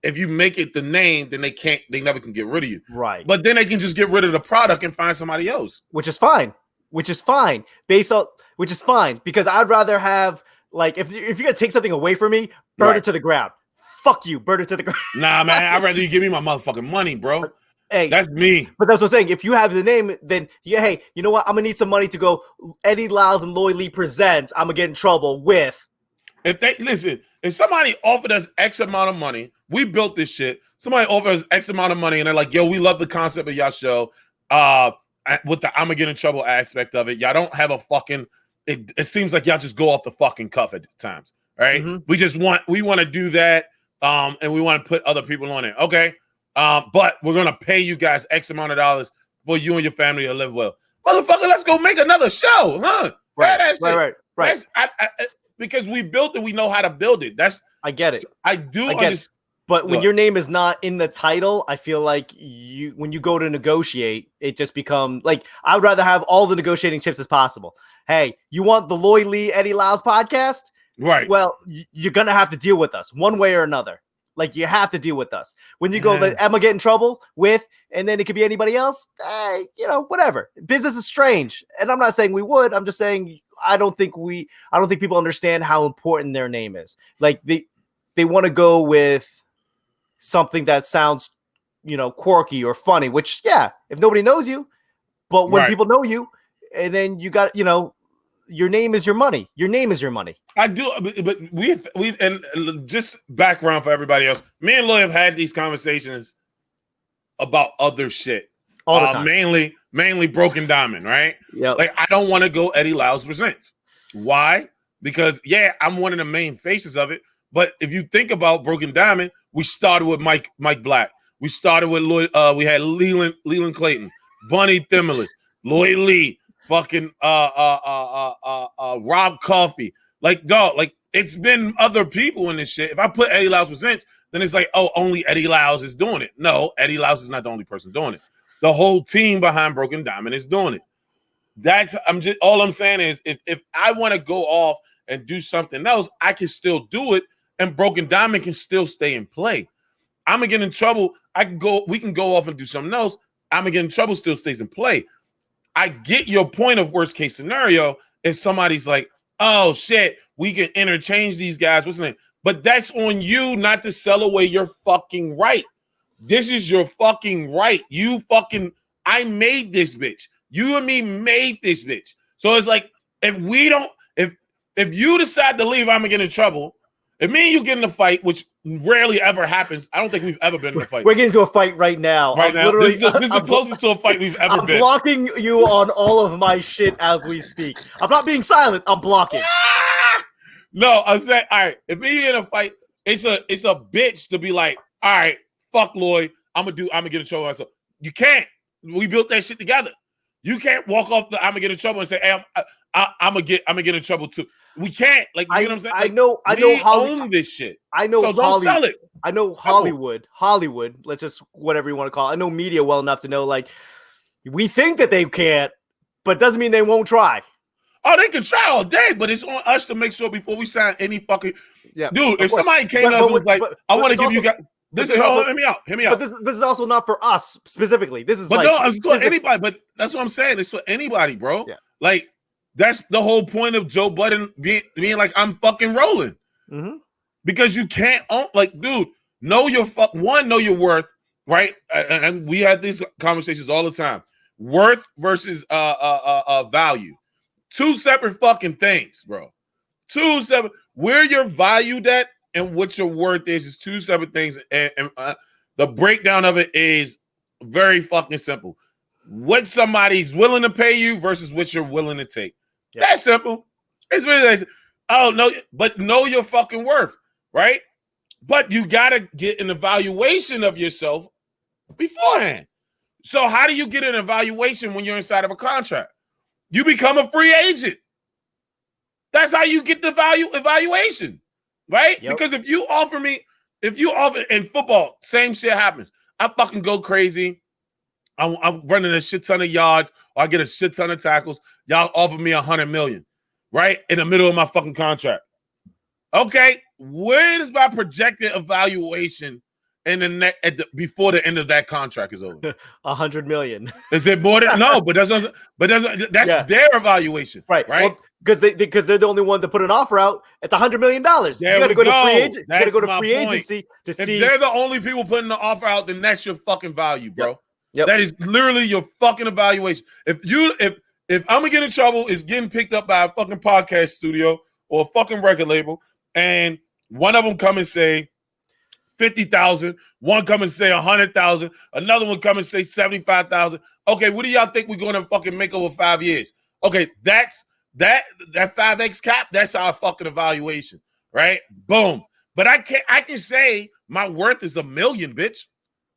if you make it the name, then they never can get rid of you. Right. But then they can just get rid of the product and find somebody else. Which is fine. Which is fine. Which is fine. Because I'd rather have, like, if you're gonna take something away from me, burn it to the ground. Fuck you, burn it to the ground. Nah, man, I'd rather you give me my motherfucking money, bro. Hey, that's me. But that's what I'm saying. If you have the name, then hey, you know what? I'm gonna need some money to go. Eddie Liles and Loy Lee presents. I'm gonna get in trouble with. If somebody offered us X amount of money, we built this shit. Somebody offered us X amount of money, and they're like, "Yo, we love the concept of y'all show. With the I'm gonna get in trouble aspect of it, y'all don't have a fucking. It seems like y'all just go off the fucking cuff at times, right? Mm-hmm. We want to do that, and we want to put other people on it. Okay." But we're gonna pay you guys X amount of dollars for you and your family to live well. Motherfucker, let's go make another show, huh? Right. Because we built it, we know how to build it. I get it. I do understand. But when your name is not in the title, I feel like when you go to negotiate, it just becomes like I would rather have all the negotiating chips as possible. Hey, you want the Loy Lee Eddie Liles podcast? Right. Well, you're gonna have to deal with us one way or another. Like, you have to deal with us. When you go, am I getting in trouble with, and then it could be anybody else? Hey, whatever. Business is strange. And I'm not saying we would. I'm just saying I don't think people understand how important their name is. Like, they want to go with something that sounds, quirky or funny, which, if nobody knows you, but when people know you, and then you got, your name is your money. Your name is your money. I do, but we've and just background for everybody else. Me and Lloyd have had these conversations about other shit all the time. Mainly Broken Diamond, right? Yeah. Like, I don't want to go Eddie Liles Presents. Why? Because I'm one of the main faces of it. But if you think about Broken Diamond, we started with Mike Black. We started with Lloyd. We had Leland Clayton, Bunny Thimmelis, Lloyd Lee. Fucking Rob Coffey. Like, dog, like, it's been other people in this shit. If I put Eddie Liles Presents, then it's like, oh, only Eddie Liles is doing it. No, Eddie Liles is not the only person doing it. The whole team behind Broken Diamond is doing it. All I'm saying is if I want to go off and do something else, I can still do it, and Broken Diamond can still stay in play. I'm gonna get in trouble. We can go off and do something else. I'm gonna get in trouble, still stays in play. I get your point of worst case scenario if somebody's like, oh shit, we can interchange these guys. What's the name? But that's on you not to sell away your fucking right. This is your fucking right. I made this bitch. You and me made this bitch. So it's like, if you decide to leave, I'm gonna get in trouble. If me and you get in a fight, which rarely ever happens, I don't think we've ever been in a fight. We're getting into a fight right now. This is the closest to a fight we've ever been. I'm blocking you on all of my shit as we speak. I'm not being silent. I'm blocking. No, I'm saying, all right, if me in a fight, it's a bitch to be like, all right, fuck Lloyd, I'm gonna get in trouble myself. You can't. We built that shit together. You can't walk off the I'm gonna get in trouble and say, hey, I'm gonna get in trouble too. We can't. Like, you know what I'm saying? Like, I know how own this shit. I know so don't sell it. I know Hollywood, let's just whatever you want to call it. I know media well enough to know, like, we think that they can't, but doesn't mean they won't try. Oh, they can try all day, but it's on us to make sure before we sign any fucking dude. If somebody came to us and was like, I want to give you guys this is hear me out. But this is also not for us specifically. This is it's for anybody, but that's what I'm saying. It's for anybody, bro. Yeah. Like, that's the whole point of Joe Budden being like, I'm fucking rolling. Mm-hmm. Because you can't own, like, dude, know your worth, right? And we have these conversations all the time. Worth versus value. Two separate fucking things, bro. Two separate. Where you're valued at and what your worth is two separate things. And The breakdown of it is very fucking simple. What somebody's willing to pay you versus what you're willing to take. Yep. That's simple. It's really that simple. Oh, no, but know your fucking worth, right? But you got to get an evaluation of yourself beforehand. So how do you get an evaluation when you're inside of a contract? You become a free agent. That's how you get the evaluation, right? Yep. Because if you offer in football, same shit happens. I fucking go crazy. I'm running a shit ton of yards, or I get a shit ton of tackles. Y'all offer me $100 million, right? In the middle of my fucking contract. Okay, where is my projected evaluation in the before the end of that contract is over? $100 million. Is it more than no? But that's their evaluation, right? Right? Well, because they're the only one to put an offer out. It's $100 million. You got to go to free agent. You got to go to free agency to see. If they're the only people putting the offer out, then that's your fucking value, bro. Yep. That is literally your fucking evaluation. If I'm gonna get in trouble, it's getting picked up by a fucking podcast studio or a fucking record label, and one of them come and say 50,000, one come and say 100,000, another one come and say 75,000. Okay, what do y'all think we're gonna fucking make over 5 years? Okay, that's that 5x cap. That's our fucking evaluation, right? Boom. But I can say my worth is $1 million, bitch.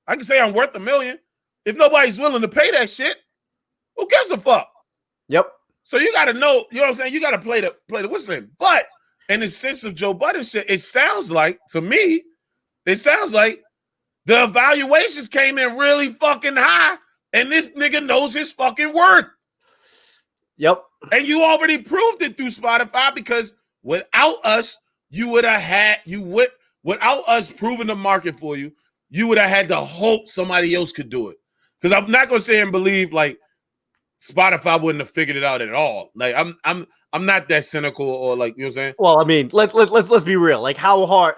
I can say I'm worth $1 million. If nobody's willing to pay that shit, who gives a fuck? Yep. So you got to know, you know what I'm saying? You got to play the what's name. But in the sense of Joe Budden shit, it sounds like, to me, the evaluations came in really fucking high, and this nigga knows his fucking worth. Yep. And you already proved it through Spotify, because without us, without us proving the market for you, you would have had to hope somebody else could do it. Because I'm not gonna say and believe like Spotify wouldn't have figured it out at all. Like I'm not that cynical, or like, you know what I'm saying? Well, I mean, let's be real. Like, how hard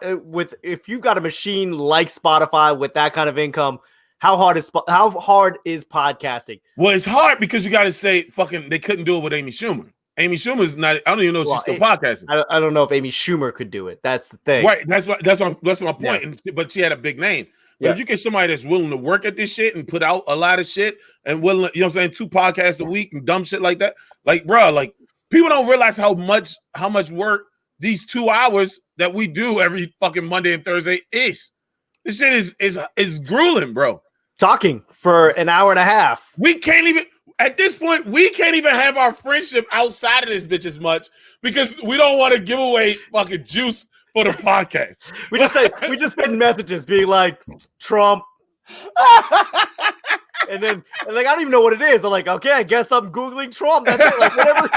if you've got a machine like Spotify with that kind of income, how hard is podcasting? Well, it's hard because you got to say fucking they couldn't do it with Amy Schumer. Amy Schumer's not. I don't even know if she's still podcasting. I don't know if Amy Schumer could do it. That's the thing. Right. That's my point. Yeah. But she had a big name. But if you get somebody that's willing to work at this shit and put out a lot of shit and willing, you know what I'm saying, 2 podcasts a week and dumb shit like that, like, bro, like, people don't realize how much work these 2 hours that we do every fucking Monday and Thursday is. This shit is grueling, bro. Talking for an hour and a half. We can't even, at this point, we can't even have our friendship outside of this bitch as much because we don't want to give away fucking juice for the podcast. we just send messages being like Trump. and like, I don't even know what it is. I'm like, okay, I guess I'm Googling Trump. That's it. Like, whatever.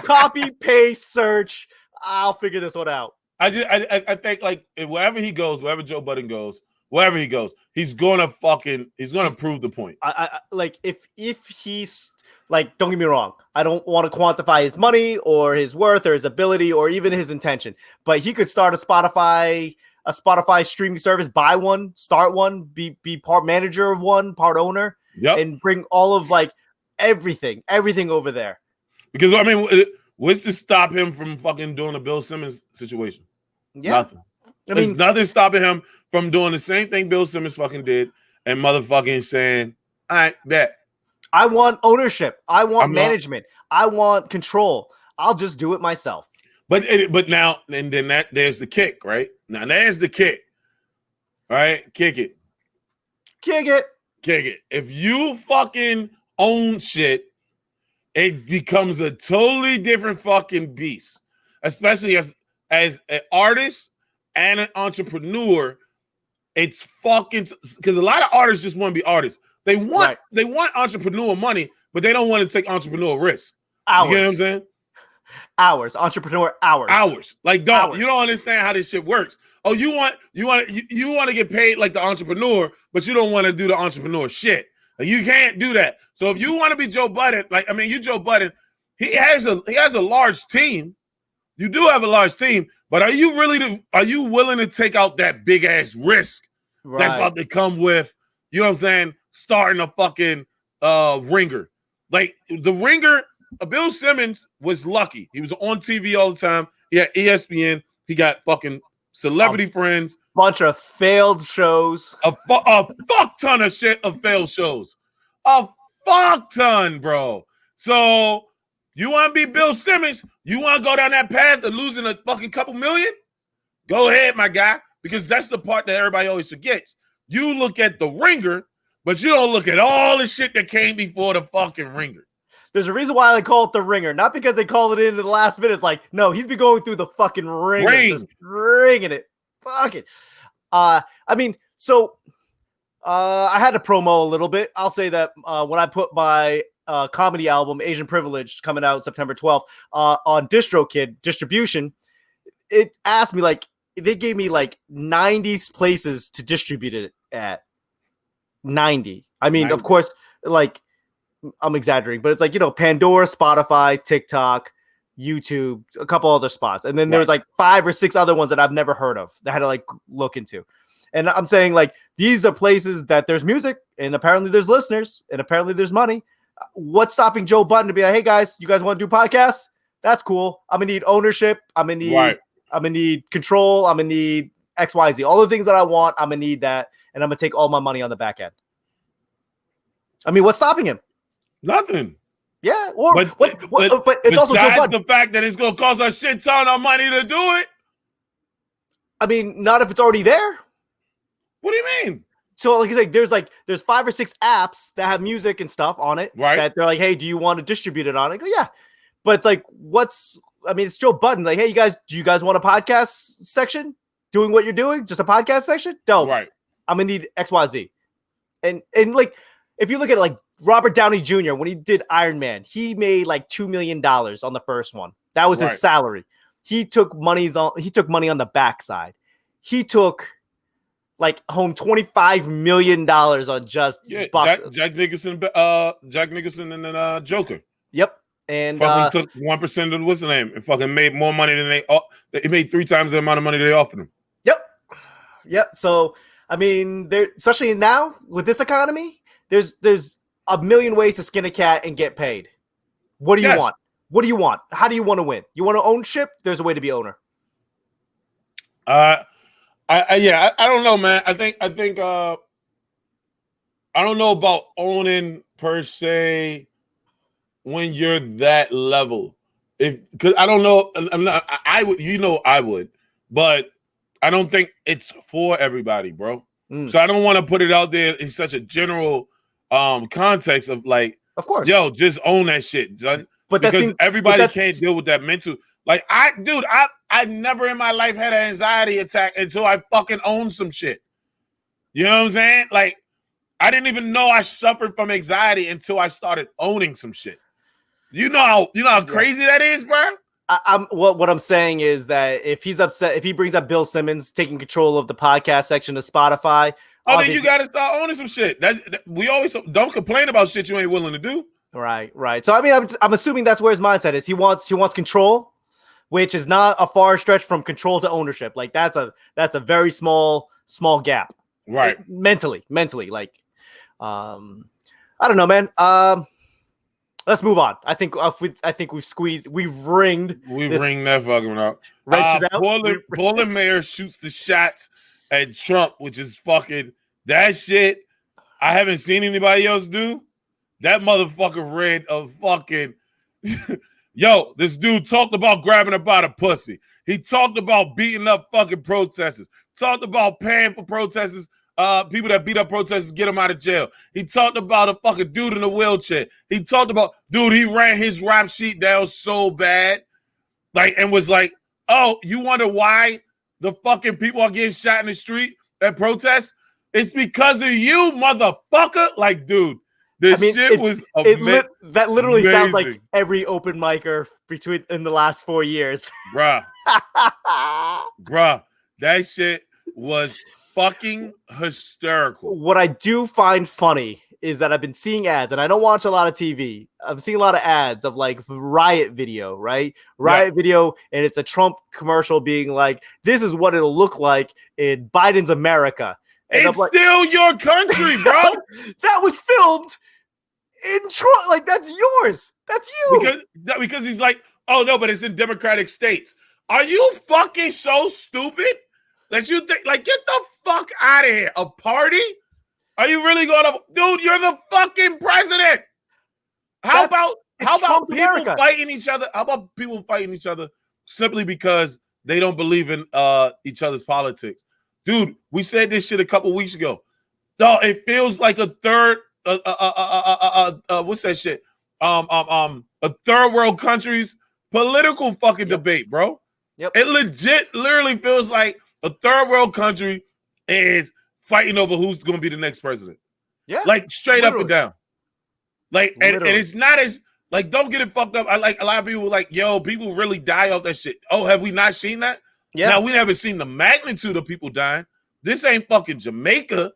Copy, paste, search. I'll figure this one out. I think like wherever he goes, wherever Joe Budden goes, wherever he goes, he's gonna prove the point. I like if he's like, don't get me wrong, I don't want to quantify his money or his worth or his ability or even his intention, but he could start a Spotify streaming service, buy one, start one, be part manager of one, part owner, and bring all of like everything over there. Because I mean, what's to stop him from fucking doing a Bill Simmons situation? Yeah. Nothing. There's nothing stopping him from doing the same thing Bill Simmons fucking did and motherfucking saying, all right, bet. I want ownership. I want management. I want control. I'll just do it myself. But now, and then there's the kick, right? Now there's the kick. All right, kick it. If you fucking own shit, it becomes a totally different fucking beast, especially as an artist and an entrepreneur. It's fucking, because a lot of artists just want to be artists. They want entrepreneur money, but they don't want to take entrepreneur risk. Hours. You get what I'm saying? Entrepreneur hours. Like, you don't understand how this shit works. Oh, you want to get paid like the entrepreneur, but you don't want to do the entrepreneur shit. Like, you can't do that. So if you want to be Joe Budden, you Joe Budden, he has a large team. You do have a large team, but are you willing to take out that big ass risk that's about to come with, you know what I'm saying, starting a fucking ringer? Like the ringer, Bill Simmons was lucky. He was on TV all the time. He had ESPN. He got fucking celebrity friends. Bunch of failed shows. A fuck ton of shit of failed shows. A fuck ton, bro. So you want to be Bill Simmons? You want to go down that path of losing a fucking couple million? Go ahead, my guy, because that's the part that everybody always forgets. You look at the ringer, but you don't look at all the shit that came before the fucking ringer. There's a reason why they call it the ringer, not because they call it in the last minute. It's like, no, he's been going through the fucking ringer, just ringing it. Fuck it. I mean, so I had to promo a little bit. I'll say that when I put my comedy album, Asian Privilege, coming out September 12th, on DistroKid distribution, it asked me, like, they gave me like 90 places to distribute it at. 90. I mean, 90. Of course, like, I'm exaggerating, but it's like, Pandora, Spotify, TikTok, YouTube, a couple other spots. And then there was like 5 or 6 other ones that I've never heard of that I had to like look into. And I'm saying, like, these are places that there's music and apparently there's listeners and apparently there's money. What's stopping Joe Budden to be like, hey guys, you guys want to do podcasts? That's cool. I'm gonna need ownership. I'm gonna need control. I'm gonna need XYZ. All the things that I want, I'm gonna need that. And I'm gonna take all my money on the back end. I mean, what's stopping him? Nothing. Yeah, but it's also Joe Budden. The fact that it's gonna cost a shit ton of money to do it. I mean, not if it's already there. What do you mean? So, like I said, there's 5 or 6 apps that have music and stuff on it. Right. That they're like, hey, do you want to distribute it on it? I go, yeah. But it's like, it's Joe Budden. Like, hey, do you guys want a podcast section? Doing what you're doing? Just a podcast section? Dope. Right. I'm gonna need XYZ. And like, if you look at it, like Robert Downey Jr., when he did Iron Man, he made like $2 million on the first one. That was his salary. He took money on the backside. He took like home $25 million on just Jack Nicholson, and then Joker. Yep. And fucking took 1% of what's the name and fucking made more money than they made 3 times the amount of money they offered him. Yep. So I mean, especially now with this economy, there's a million ways to skin a cat and get paid. What do you want? What do you want? How do you want to win? You want to own ship? There's a way to be owner. I don't know, man. I think I don't know about owning per se when you're that level. Because I don't know, I would, but I don't think it's for everybody, bro. So I don't want to put it out there in such a general context of like, of course, yo, just own that shit, son. But because everybody can't deal with that mental. Like I never in my life had an anxiety attack until I fucking owned some shit. You know what I'm saying? Like I didn't even know I suffered from anxiety until I started owning some shit. You know how crazy that is, bro. What I'm saying is that if he's upset, if he brings up Bill Simmons taking control of the podcast section of Spotify, then you got to start owning some shit. We always don't complain about shit you ain't willing to do. Right. So I mean, I'm assuming that's where his mindset is. He wants control, which is not a far stretch from control to ownership. Like that's a very small gap. Right. Mentally, like, I don't know, man. Let's move on. I think we've ringed that fucking out. Portland mayor shoots the shots at Trump, which is fucking that shit. I haven't seen anybody else do. That motherfucker read a fucking yo. This dude talked about grabbing her by the pussy. He talked about beating up fucking protesters. Talked about paying for protesters. People that beat up protesters, get them out of jail. He talked about a fucking dude in a wheelchair. He talked about, dude, he ran his rap sheet down so bad. Like, and was like, oh, you wonder why the fucking people are getting shot in the street at protests? It's because of you, motherfucker. Like, dude, shit was amazing. That literally sounds like every open micer in the last 4 years. Bruh, that shit was fucking hysterical. What I do find funny is that I've been seeing ads, and I don't watch a lot of TV. I'm seeing a lot of ads of like riot video, right? Riot video, and it's a Trump commercial being like, "This is what it'll look like in Biden's America." And it's still your country, bro. That was filmed in Trump. Like that's yours. That's you. Because he's like, oh no, but it's in Democratic states. Are you fucking so stupid? that you think, like, get the fuck out of here. A party? Are you really going to, dude, you're the fucking president. How about Trump's people America. fighting each other? How about people fighting each other simply because they don't believe in each other's politics? Dude, we said this shit a couple weeks ago. No, it feels like a third what's that shit? A third world country's political fucking debate, bro. Yep. It literally feels like a third world country is fighting over who's going to be the next president. Yeah. Like straight up and down. Like, and it's not as, like, don't get it fucked up. I like a lot of people like, yo, people really die off that shit. Oh, have we not seen that? Yeah. Now, we never seen the magnitude of people dying. This ain't fucking Jamaica.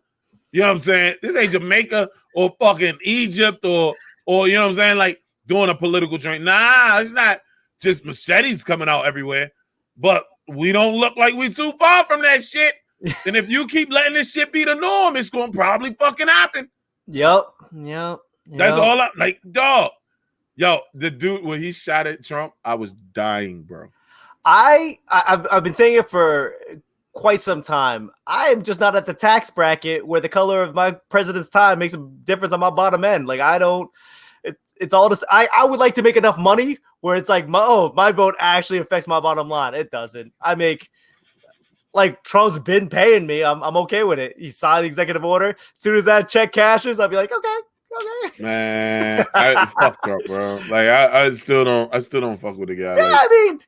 You know what I'm saying? This ain't Jamaica or fucking Egypt or you know what I'm saying? Like doing a political joint. Nah, it's not just machetes coming out everywhere. But we don't look like we too far from that shit. And if you keep letting this shit be the norm, it's gonna probably fucking happen. Yep. That's all I like, dog. Yo, the dude when he shot at Trump, I was dying, bro. I've been saying it for quite some time. I am just not at the tax bracket where the color of my president's tie makes a difference on my bottom end. Like I don't. It's all this. I would like to make enough money where it's like my vote actually affects my bottom line. It doesn't. I make. Like Trump's been paying me. I'm okay with it. He signed the executive order. As soon as that check cashes, I'll be like, okay. Man, I fuck Trump, bro. Like I still don't fuck with the guy. Yeah, like, I mean,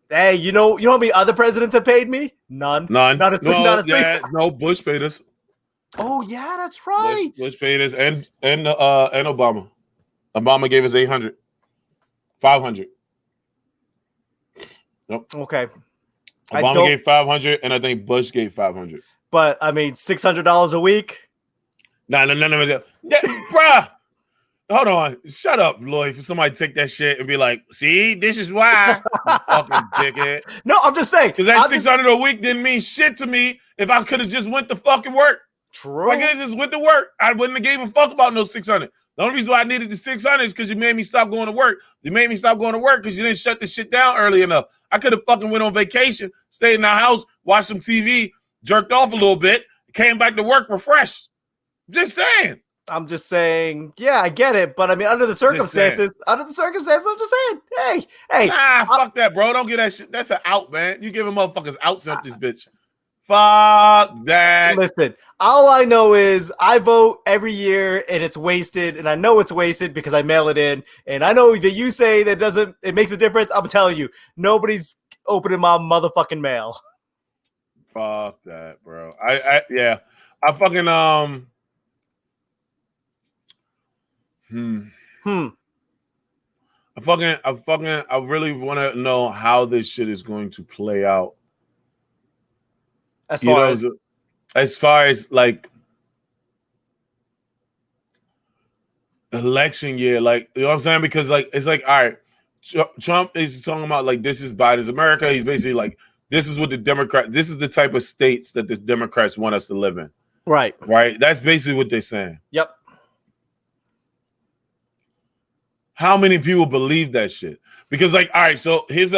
hey, you know how many other presidents have paid me? None. Not a no, Bush paid us. Oh yeah, that's right. Bush paid us and Obama. Obama gave us 800. 500. Nope. Okay. Obama gave 500, and I think Bush gave 500. But I mean, $600 a week. No, bruh. Hold on, shut up, Lloyd. For somebody to take that shit and be like, "See, this is why," you fucking dickhead. No, I'm just saying because that 600 a week didn't mean shit to me. If I could have just went to fucking work, true. If I could have just went to work, I wouldn't have gave a fuck about no 600. The only reason why I needed the 600 is because you made me stop going to work. You made me stop going to work because you didn't shut this shit down early enough. I could have fucking went on vacation, stayed in the house, watched some TV, jerked off a little bit, came back to work refreshed. Just saying. I'm just saying, yeah, I get it, but I mean, under the circumstances, I'm just saying, hey. Nah, fuck that, bro. Don't get that shit. That's an out, man. You giving motherfuckers outs up this bitch. Fuck that. Listen, all I know is I vote every year and it's wasted, and I know it's wasted because I mail it in, and I know that you say that it makes a difference. I'm telling you, nobody's opening my motherfucking mail. Fuck that, bro. I fucking I really want to know how this shit is going to play out. As far as like election year, like, you know what I'm saying? Because like it's like, all right, Trump is talking about like this is Biden's America. He's basically like, this is what this is the type of states that the Democrats want us to live in. Right. That's basically what they're saying. Yep. How many people believe that shit? Because like, all right, so his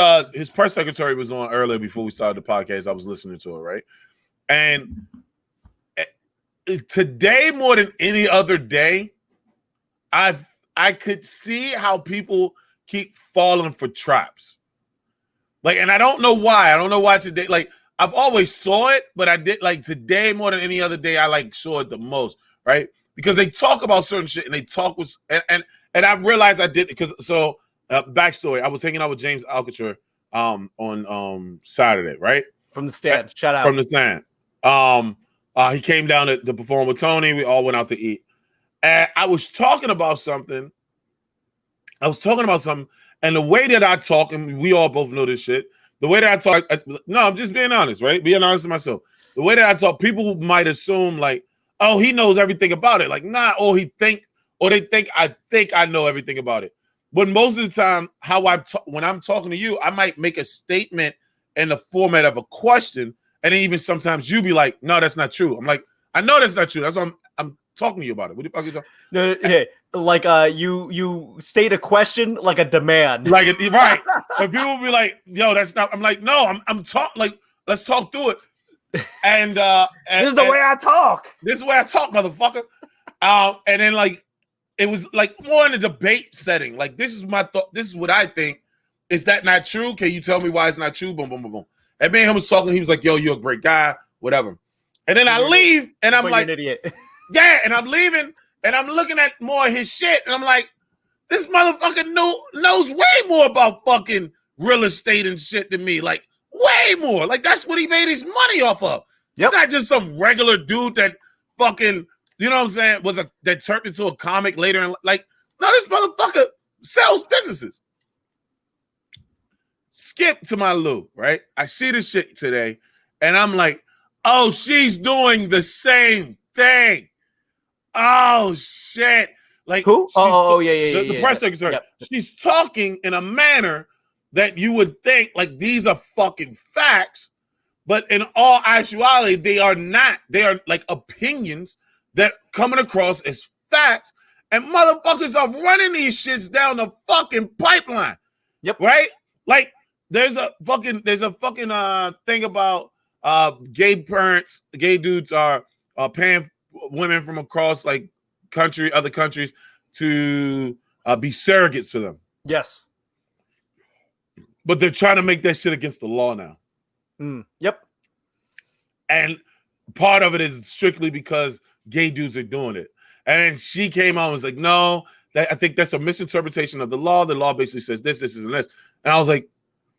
press secretary was on earlier before we started the podcast. I was listening to it, right? And today, more than any other day, I could see how people keep falling for traps. Like, and I don't know why. I don't know why today. Like, I've always saw it, but I did like today more than any other day. I like saw it the most, right? Because they talk about certain shit and they talk with and I realized I did because backstory. I was hanging out with James Alcantara on Saturday, right? From the stand. Shout out. From the stand. He came down to perform with Tony. We all went out to eat. And I was talking about something. And the way that I talk, and we all both know this shit, the way that I talk, I'm just being honest, right? Being honest with myself. The way that I talk, people might assume like, oh, he knows everything about it. Like, nah, they think I know everything about it. But most of the time, when I'm talking to you, I might make a statement in the format of a question. And then even sometimes you be like, no, that's not true. I'm like, I know that's not true. That's why I'm talking to you about it. What the fuck are you talking? No, hey, like you state a question like a demand. Like right. And people will be like, yo, that's not. I'm like, no, I'm talking like, let's talk through it. And This is the way I talk. This is the way I talk, motherfucker. And then like it was like more in a debate setting. Like this is my thought. This is what I think. Is that not true? Can you tell me why it's not true? Boom, boom, boom, boom. And me and him was talking. He was like, "Yo, you're a great guy, whatever." And then I leave, and I'm like, "You're an idiot." Yeah, and I'm leaving, and I'm looking at more of his shit, and I'm like, this motherfucker knows way more about fucking real estate and shit than me. Like, way more. Like, that's what he made his money off of. Yep. It's not just some regular dude that fucking, you know what I'm saying, that turned into a comic later. And like, no, this motherfucker sells businesses. Skip to my Lou, right? I see this shit today, and I'm like, oh, she's doing the same thing. Oh, shit. Like, who? Yeah. The press secretary. Yep. She's talking in a manner that you would think, like, these are fucking facts, but in all actuality, they are not. They are, like, opinions that coming across as facts, and motherfuckers are running these shits down the fucking pipeline. Yep. Right? Like, there's a fucking thing about gay parents, gay dudes are paying women from across like other countries to be surrogates for them. Yes. But they're trying to make that shit against the law now. Yep. And part of it is strictly because gay dudes are doing it. And then she came out and was like, no, I think that's a misinterpretation of the law. The law basically says this, and this. And I was like,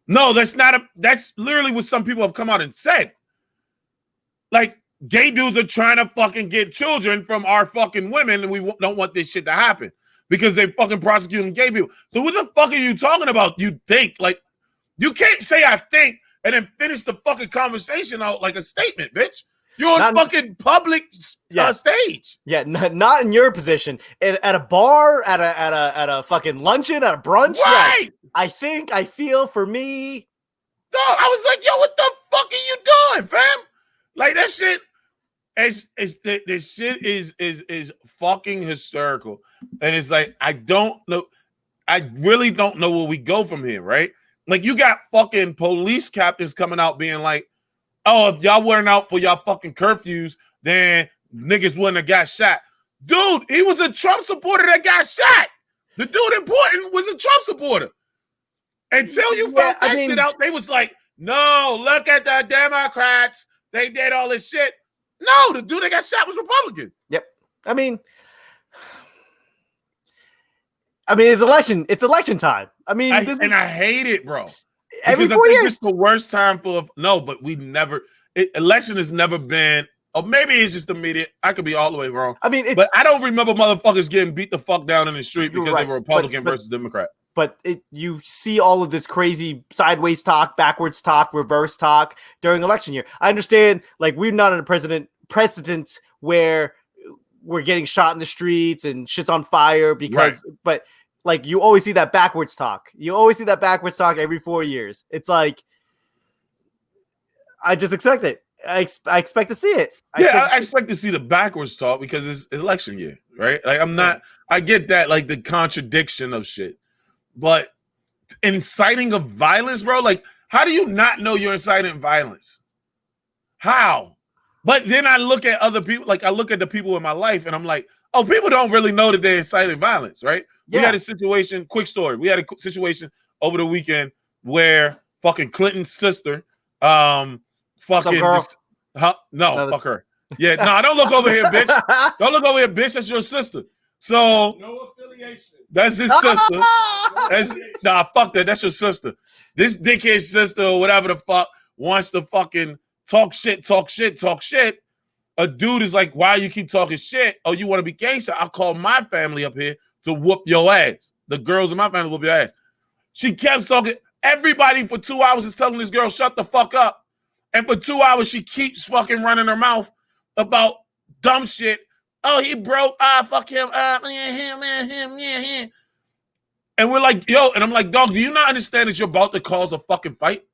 no, that's literally what some people have come out and said. Like, gay dudes are trying to fucking get children from our fucking women, and we don't want this shit to happen because they fucking prosecuting gay people. So what the fuck are you talking about? You think? Like, you can't say I think and then finish the fucking conversation out like a statement, bitch. You're on fucking public stage. Yeah, not in your position. At a bar, at a fucking luncheon, at a brunch. Right. Yeah, I feel for me. No, I was like, yo, what the fuck are you doing, fam? Like, that shit this shit is fucking hysterical. And it's like, I really don't know where we go from here, right? Like, you got fucking police captains coming out being like, oh, if y'all weren't out for y'all fucking curfews, then niggas wouldn't have got shot. Dude, he was a Trump supporter that got shot. The dude important was a Trump supporter. Until you found that shit out, they was like, no, look at the Democrats. They did all this shit. No, the dude that got shot was Republican. Yep. I mean, it's election time. I mean, I hate it, bro. Every 4 years. It's the worst time but election has never been, or maybe it's just the media. I could be all the way wrong. I mean, but I don't remember motherfuckers getting beat the fuck down in the street because they were Republican versus Democrat. But you see all of this crazy sideways talk, backwards talk, reverse talk during election year. I understand, like, we're not in a precedent where we're getting shot in the streets and shit's on fire but like, you always see that backwards talk. You always see that backwards talk every 4 years. It's like, I just expect it. I expect to see it. I expect to see the backwards talk because it's election year, right? Like, I get that, like, the contradiction of shit. But inciting of violence, bro, like, how do you not know you're inciting violence? How? But then I look at other people, like, I look at the people in my life, and I'm like, oh, people don't really know that they're inciting violence, right? Yeah. We had a situation, quick story. We had a situation over the weekend where fucking Clinton's sister, fuck her. Yeah, no, don't look over here, bitch. Don't look over here, bitch. That's your sister. So no affiliation. That's his sister. Fuck that. That's your sister. This dickhead sister or whatever the fuck wants to fucking talk shit. A dude is like, why you keep talking shit? Oh, you want to be gangster? I'll call my family up here to whoop your ass. The girls in my family whoop your ass. She kept talking. Everybody for 2 hours is telling this girl, shut the fuck up. And for 2 hours, she keeps fucking running her mouth about dumb shit. Oh, he broke. Fuck him. Him. And we're like, yo, and I'm like, dog, do you not understand that you're about to cause a fucking fight?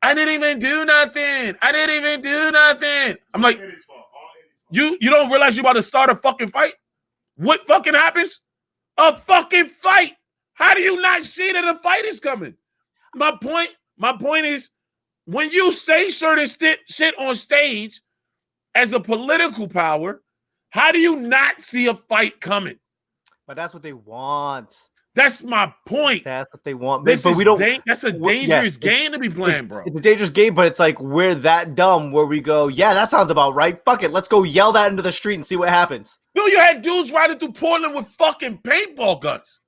I didn't even do nothing. I'm like, you don't realize you're about to start a fucking fight? What fucking happens? A fucking fight. How do you not see that a fight is coming? My point is, when you say certain shit on stage as a political power, how do you not see a fight coming? But that's what they want. That's my point. That's what they want. That's a dangerous yeah, game to be playing, bro. It's a dangerous game, but it's like we're that dumb where we go, yeah, that sounds about right. Fuck it. Let's go yell that into the street and see what happens. Dude, you had dudes riding through Portland with fucking paintball guns.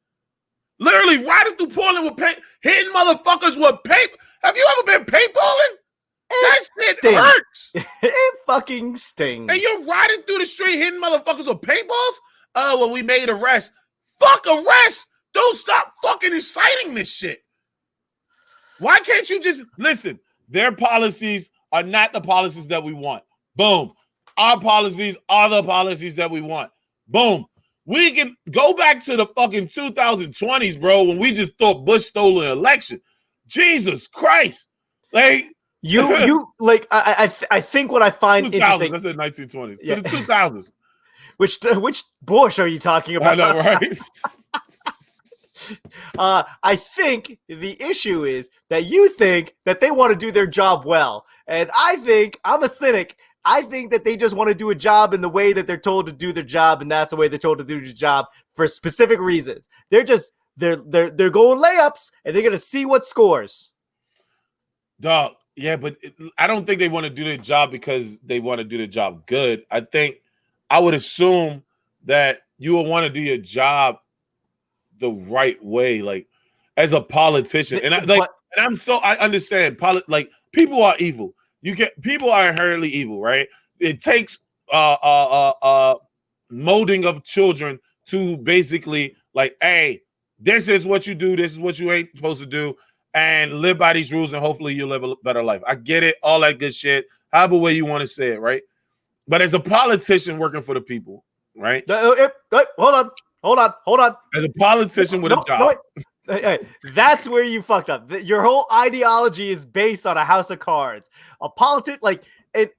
Literally riding through Portland with hitting motherfuckers with paper. Have you ever been paintballing? That shit hurts. It fucking stings. And you're riding through the street hitting motherfuckers with paintballs? Oh, well, we made arrests. Fuck arrest. Don't stop fucking inciting this shit. Why can't you just listen? Their policies are not the policies that we want. Boom. Our policies are the policies that we want. Boom. We can go back to the fucking 2020s, bro, when we just thought Bush stole an election. Jesus Christ. Like you like I think what I find interesting. I said 1920s. Yeah. To the 2000s. Which Bush are you talking about? I know, right? I think the issue is that you think that they want to do their job well. And I think, I'm a cynic, I think that they just want to do a job in the way that they're told to do their job, and that's the way they're told to do their job for specific reasons. They're going layups, and they're going to see what scores. Dog, yeah, but I don't think they want to do their job because they want to do their job good. I would assume that you will want to do your job the right way, like as a politician. And I understand people are evil. People are inherently evil, right? It takes molding of children to basically like, hey, this is what you do, this is what you ain't supposed to do, and live by these rules, and hopefully you'll live a better life. I get it, all that good shit, however way you want to say it, right? But as a politician working for the people, right? Hold on. As a politician with a job. Hey, that's where you fucked up. Your whole ideology is based on a house of cards. A politic,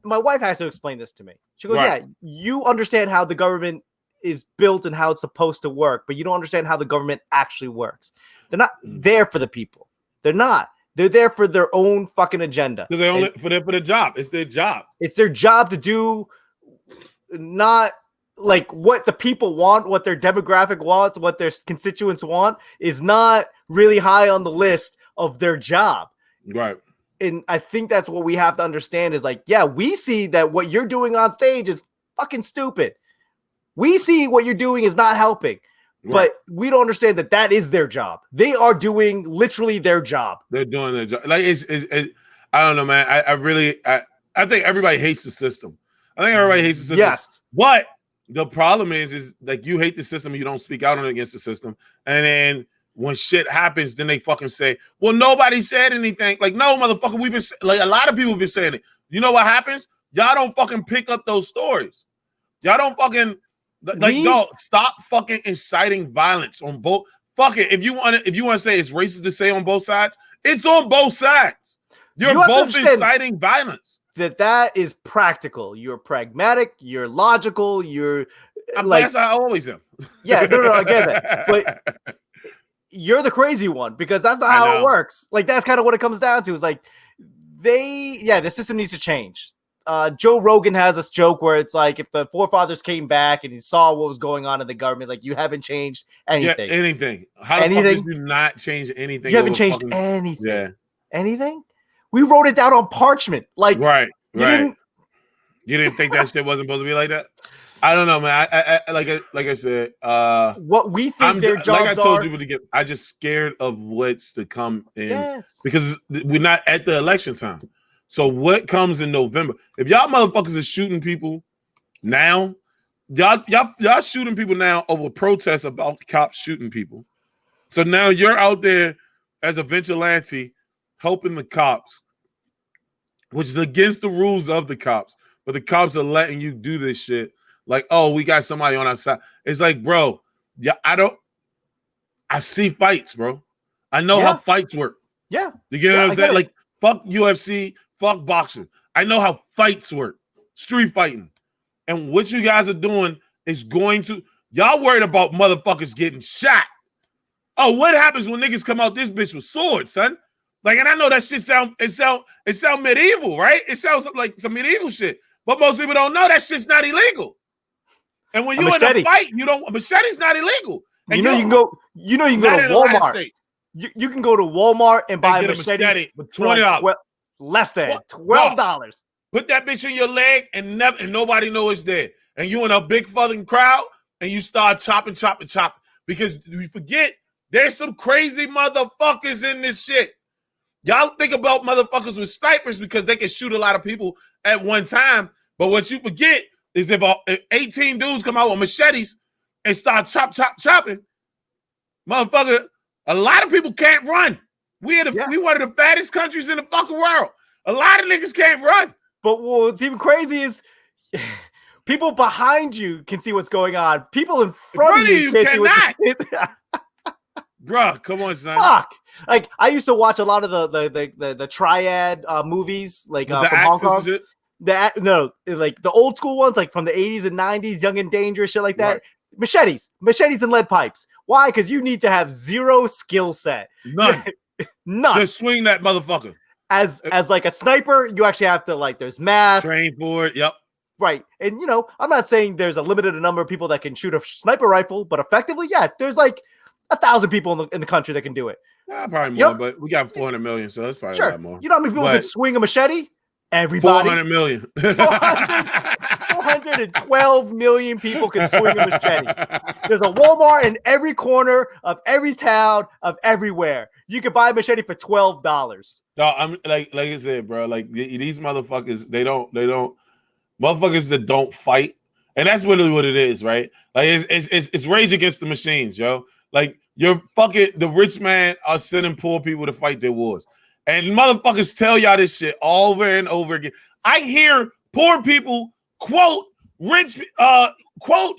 my wife has to explain this to me. She goes, right. Yeah, you understand how the government is built and how it's supposed to work, but you don't understand how the government actually works. They're not there for the people. They're not. They're there for their own fucking agenda. They're only for the job. It's their job. It's their job to do not like what the people want, what their demographic wants, what their constituents want is not really high on the list of their job. Right. And I think that's what we have to understand is like, yeah, we see that what you're doing on stage is fucking stupid. We see what you're doing is not helping. Right. But we don't understand that is their job. They are doing literally their job. They're doing their job. Like it's I don't know, man. I think everybody hates the system. I think everybody hates the system. Yes. But the problem is like you hate the system, you don't speak out on against the system. And then when shit happens, then they fucking say, well, nobody said anything. Like, no, motherfucker, we've been like a lot of people have been saying it. You know what happens? Y'all don't fucking pick up those stories. Y'all don't fucking no, stop fucking inciting violence on both. Fuck it. If you want to say it's racist to say on both sides, it's on both sides. You're both inciting violence. That is practical. You're pragmatic. You're logical. You're that's how I always am. Yeah, no, I get that. But you're the crazy one because that's not how it works. Like that's kind of what it comes down to. Is like the system needs to change. Joe Rogan has this joke where it's like if the forefathers came back and he saw what was going on in the government, like you haven't changed anything. Yeah, anything. How the fuck did you not change anything? You haven't changed anything. Yeah. Anything? We wrote it down on parchment. Like right. You didn't think that shit wasn't supposed to be like that? I don't know, man. I like I said, what we think their jobs are. I just scared of what's to come in because we're not at the election time. So what comes in November? If y'all motherfuckers are shooting people now, y'all shooting people now over protests about the cops shooting people. So now you're out there as a vigilante helping the cops, which is against the rules of the cops. But the cops are letting you do this shit. Like, oh, we got somebody on our side. It's like, bro, I see fights, bro. I know how fights work. Yeah. You get what I'm saying? Like, fuck UFC, fuck boxing. I know how fights work. Street fighting. And what you guys are doing is y'all worried about motherfuckers getting shot. Oh, what happens when niggas come out this bitch with swords, son? Like, and I know that shit sound medieval, right? It sounds like some medieval shit. But most people don't know that shit's not illegal. And when you in a fight, a machete's not illegal. And you can go to Walmart. You can go to Walmart and buy a machete for $20. Less than $12. Put that bitch in your leg and nobody knows it's there. And you in a big fucking crowd and you start chopping. Because we forget there's some crazy motherfuckers in this shit. Y'all think about motherfuckers with snipers because they can shoot a lot of people at one time. But what you forget is if 18 dudes come out with machetes and start chopping, motherfucker, a lot of people can't run. We one of the fattest countries in the fucking world. A lot of niggas can't run. But what's even crazy is people behind you can see what's going on. People in front of you cannot. Bruh, come on, son. Fuck. Like, I used to watch a lot of the triad movies, like from Hong Kong. Like the old school ones, like from the 80s and 90s, Young and Dangerous, shit like that. Right. Machetes and lead pipes. Why? Because you need to have zero skill set. None. Just swing that motherfucker. As like a sniper, you actually have to, like, there's math. Train for it. Yep. Right. And, I'm not saying there's a limited number of people that can shoot a sniper rifle, but effectively, yeah, there's like 1,000 people in the country that can do it. Yeah, probably more, but we got 400 million, so that's probably a lot more. You know how many people can swing a machete? Everybody. 400 million. 412 million people can swing a machete. There's a Walmart in every corner of every town of everywhere. You can buy a machete for $12. No, I'm like I said, bro. Like these motherfuckers, they don't motherfuckers that don't fight, and that's really what it is, right? Like it's rage against the machines, yo. Like the rich man are sending poor people to fight their wars. And motherfuckers tell y'all this shit over and over again. I hear poor people quote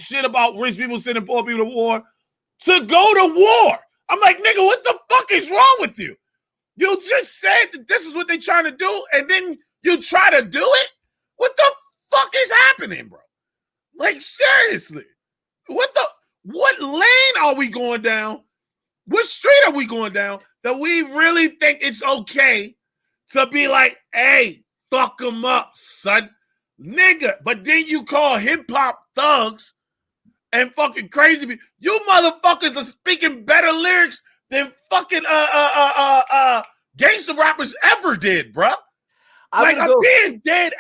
shit about rich people sending poor people to war to go to war. I'm like, nigga, what the fuck is wrong with you? You just said that this is what they trying to do, and then you try to do it? What the fuck is happening, bro? Like, seriously. What lane are we going down? What street are we going down that we really think it's okay to be like, hey, fuck them up, son? Nigga, but then you call hip-hop thugs and fucking crazy people. You motherfuckers are speaking better lyrics than fucking gangster rappers ever did, bruh. I'm being dead.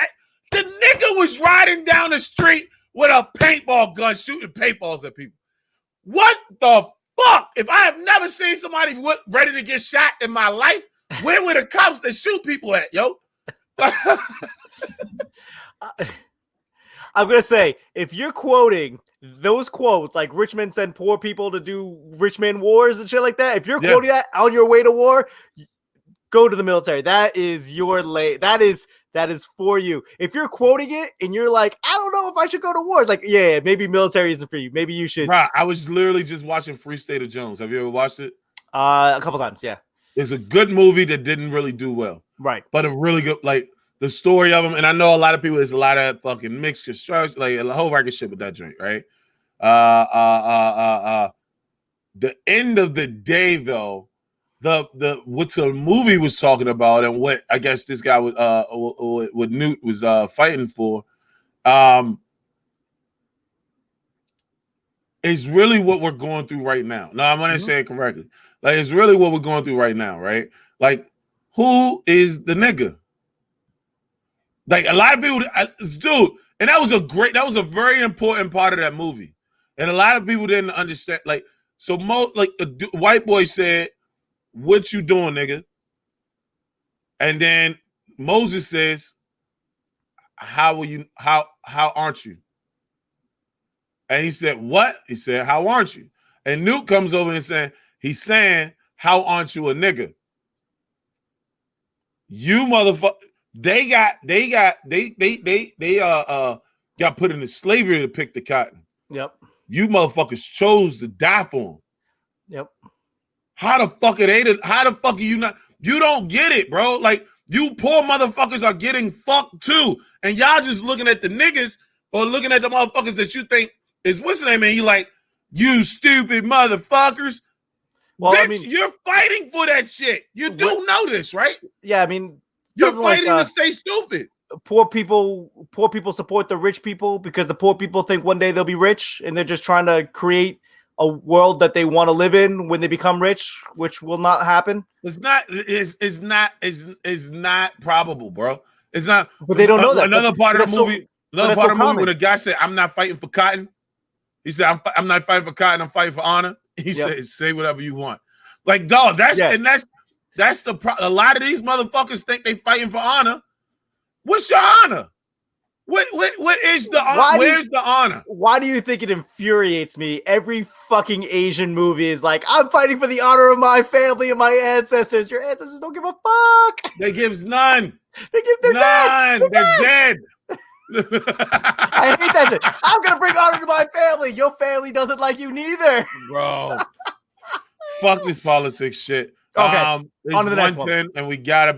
The nigga was riding down the street with a paintball gun shooting paintballs at people. What the fuck? If I have never seen somebody ready to get shot in my life, where were the cops that shoot people at, yo? I'm going to say, if you're quoting those quotes, like rich men send poor people to do rich men wars and shit like that, if you're quoting that on your way to war, go to the military. That is your that is for you. If you're quoting it and you're like, I don't know if I should go to war, it's like, yeah, maybe military isn't for you. Maybe you should. Right. I was literally just watching Free State of Jones. Have you ever watched it? A couple times, yeah. It's a good movie that didn't really do well. Right. But a really good, like, the story of them, and I know a lot of people, there's a lot of fucking mixed construction, like a whole record shit with that drink, right? The end of the day, though, what the movie was talking about and what I guess this guy what Newt was fighting for, is really what we're going through right now. No, I'm gonna say it correctly. Like, it's really what we're going through right now, right? Like, who is the nigga? Like, a lot of people, dude, and that was a very important part of that movie. And a lot of people didn't understand. Like, so the white boy said, "What you doing, nigga?" And then Moses says, "How aren't you?" And he said, "What?" He said, "How aren't you?" And Newt comes over and he's saying, "How aren't you a nigga?" You motherfucker. They got put into slavery to pick the cotton. Yep. You motherfuckers chose to die for them. Yep. How the fuck are you not? You don't get it, bro. Like, you poor motherfuckers are getting fucked too. And y'all just looking at the niggas or looking at the motherfuckers that you think is what's the name, and you like, you stupid motherfuckers. Well, Bitch, I mean, you're fighting for that shit. You do know this, right? yeah, I mean, You're fighting to stay stupid. Poor people support the rich people because the poor people think one day they'll be rich, and they're just trying to create a world that they want to live in when they become rich, which will not happen. It's not probable, bro. It's not. But they don't know that. Another part of the movie. Another part of the movie when the guy said, "I'm not fighting for cotton." He said, "I'm not fighting for cotton. I'm fighting for honor." He said, "Say whatever you want." Like, dog. That's the a lot of these motherfuckers think they fighting for honor. What's your honor? What is the honor? Where's the honor? Why do you think it infuriates me? Every fucking Asian movie is like, I'm fighting for the honor of my family and my ancestors. Your ancestors don't give a fuck. They gives none. They're none. They're dead. I hate that shit. I'm gonna bring honor to my family. Your family doesn't like you neither, bro. Fuck this politics shit. Okay, it's on to the next one. And we gotta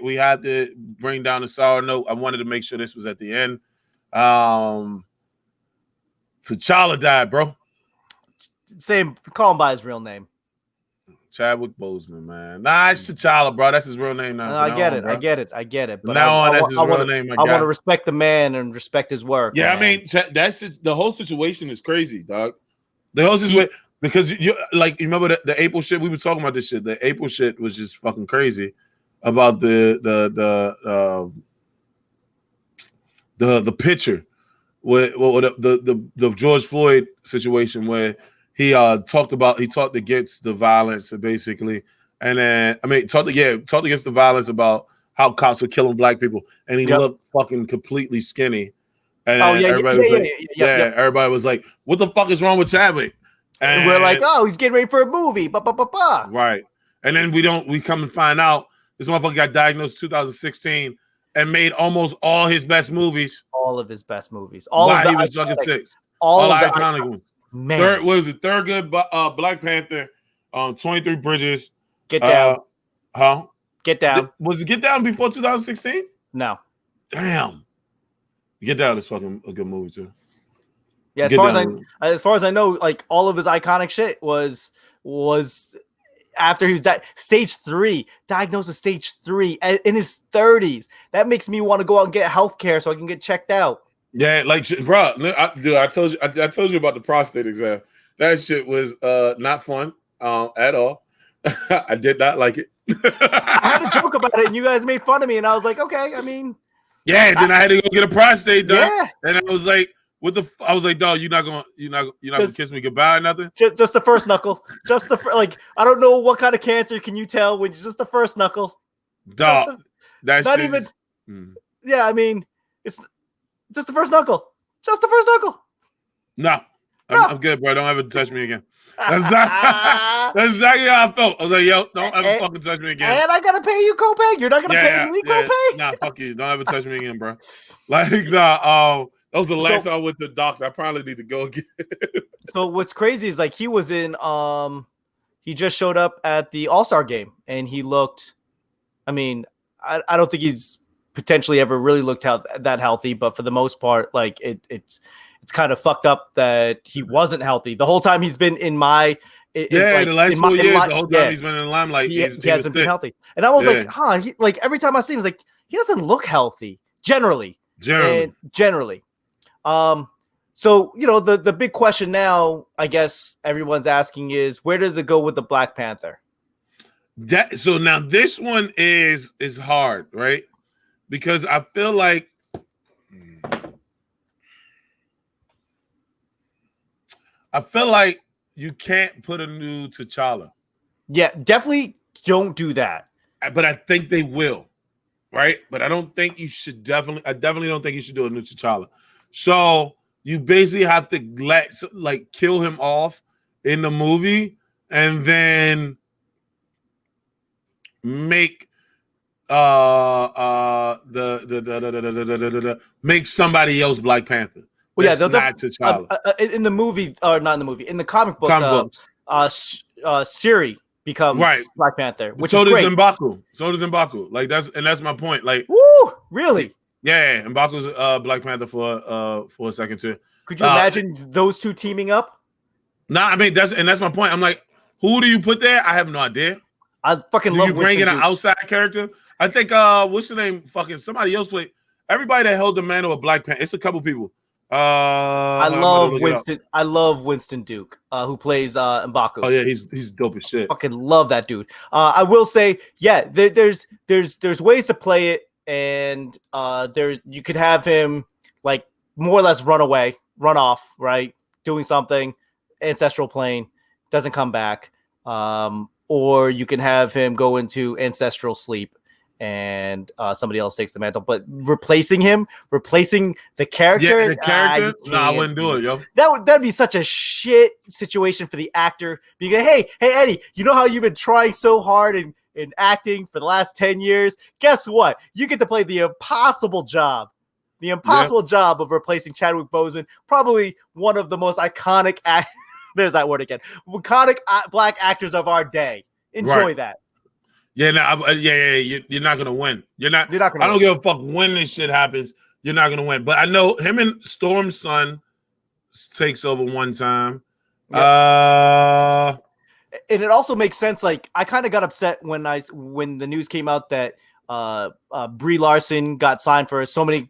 we had to bring down the sour note. I wanted to make sure this was at the end. T'Challa died, bro. Call him by his real name. Chadwick Boseman, man. Nah, it's T'Challa, bro. That's his real name now. I get it. But now on, that's his real name. I want to respect the man and respect his work. Yeah, man. I mean, that's the whole situation is crazy, dog. The whole situation. Because you remember the April shit? We were talking about this shit. The April shit was just fucking crazy about the picture with the George Floyd situation where he talked against the violence basically, and then talked against the violence about how cops were killing black people, and he looked fucking completely skinny, and everybody was like, "What the fuck is wrong with Chadwick?" And we're like, oh, he's getting ready for a movie. Right. And then we come and find out this motherfucker got diagnosed in 2016 and made almost all his best movies. All of his best movies. While he was fucking 6. All the iconic ones. Man. What was it? Third good Black Panther, 23 Bridges. Get Down. Get Down. Was it Get Down before 2016? No. Damn. Get Down is fucking a good movie too. Yeah, as far as I know, like all of his iconic shit was after he was stage 3, diagnosed with stage 3 in his 30s. That makes me want to go out and get health care so I can get checked out. Yeah, like, bro, I told you about the prostate exam. That shit was not fun at all. I did not like it. I had a joke about it, and you guys made fun of me, and I was like, okay, I mean, yeah. Then I had to go get a prostate done, yeah. And I was like, I was like, dog, you're not gonna kiss me goodbye or nothing. Just the first knuckle. Just the I don't know what kind of cancer can you tell when just the first knuckle. Dog, that's not even. Yeah, I mean, it's just the first knuckle. Just the first knuckle. No, I'm good, bro. Don't ever touch me again. That's exactly how I felt. I was like, yo, don't ever fucking touch me again. And I gotta pay you copay. You're not gonna pay me copay. Nah, fuck you. Don't ever touch me again, bro. Like, nah. That was the last time I went to the doctor. I probably need to go again. So what's crazy is like he was in he just showed up at the All-Star game and he looked, I mean, I don't think he's potentially ever really looked that healthy, but for the most part, like it's kind of fucked up that he wasn't healthy. The whole time he's been in the last 4 years, the whole time he's been in the limelight, he hasn't been healthy. And I was like, every time I see him, it's like he doesn't look healthy generally. So, you know, the big question now, I guess everyone's asking is, where does it go with the Black Panther? So now this one is hard, right? Because I feel like you can't put a new T'Challa. Yeah, definitely don't do that. But I think they will, right? But I don't think you should I definitely don't think you should do a new T'Challa. So you basically have to kill him off in the movie and then make make somebody else Black Panther. Well, yeah, not T'Challa. In the movie, or not in the movie, in the comic books. Siri becomes Black Panther, which so is great. So does M'Baku. Like that's my point. Like, woo, really? Yeah, M'Baku's Black Panther for a second too. Could you imagine those two teaming up? Nah, I mean that's my point. I'm like, Who do you put there? I have no idea. I fucking Do love you bring Winston in an Duke. outside character? I think what's the name? Fucking somebody else played. Everybody that held the mantle of Black Panther. It's a couple people. I love Winston Duke, who plays M'Baku. Oh yeah, he's dope as shit. Fucking love that dude. I will say, yeah, there's ways to play it, and you could have him like more or less run off, right? Doing something, ancestral plane, doesn't come back. Or you can have him go into ancestral sleep and somebody else takes the mantle. But replacing the character, Yeah, the character. No, I wouldn't do it, yo. That'd be such a shit situation for the actor. Being like, hey Eddie, you know how you've been trying so hard in acting for the last 10 years? Guess what? You get to play the impossible job. The impossible job of replacing Chadwick Boseman, probably one of the most iconic there's that word again. Iconic black actors of our day. Enjoy that. Yeah, no, you're not gonna win. You're not gonna. I don't give a fuck when this shit happens. You're not gonna win. But I know him and Storm's son takes over one time. Yep. And it also makes sense. Like, I kind of got upset when the news came out that Brie Larson got signed for so many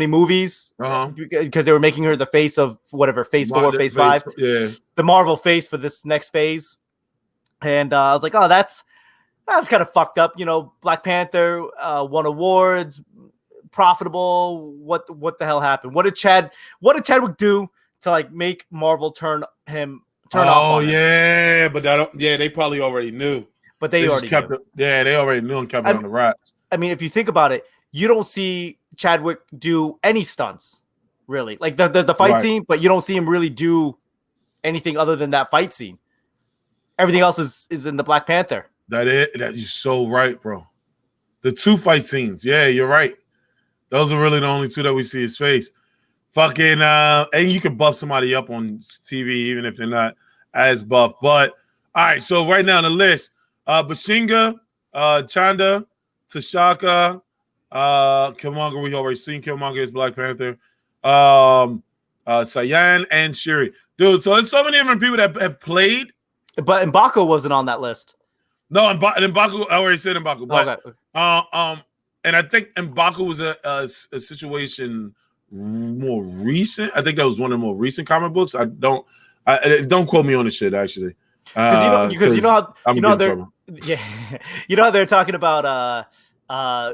movies because they were making her the face of whatever phase 4, phase 5, the Marvel face for this next phase. And I was like, oh, that's kind of fucked up. You know, Black Panther won awards, profitable. What the hell happened? What did Chadwick do to like make Marvel turn off? Oh yeah, but they probably already knew. But they already kept knew. It. Yeah, they already knew and kept it on the right. I mean, if you think about it, you don't see Chadwick do any stunts, really. Like there's the fight scene, but you don't see him really do anything other than that fight scene. Everything else is in the Black Panther. That you're so right, bro. The 2 fight scenes, yeah, you're right. Those are really the only 2 that we see his face. Fucking and you can buff somebody up on TV even if they're not as buff. But all right, so right now on the list, Bashinga, Chanda, T'Chaka, Killmonger, we already seen Killmonger as Black Panther, Cyan, and Shuri. Dude, so there's so many different people that have played. But M'Baku wasn't on that list. No, M'Baku, I already said M'Baku. But okay. And I think M'Baku was a situation more recent. I think that was one of the more recent comic books. Don't quote me on the shit actually. Because you know how they're talking about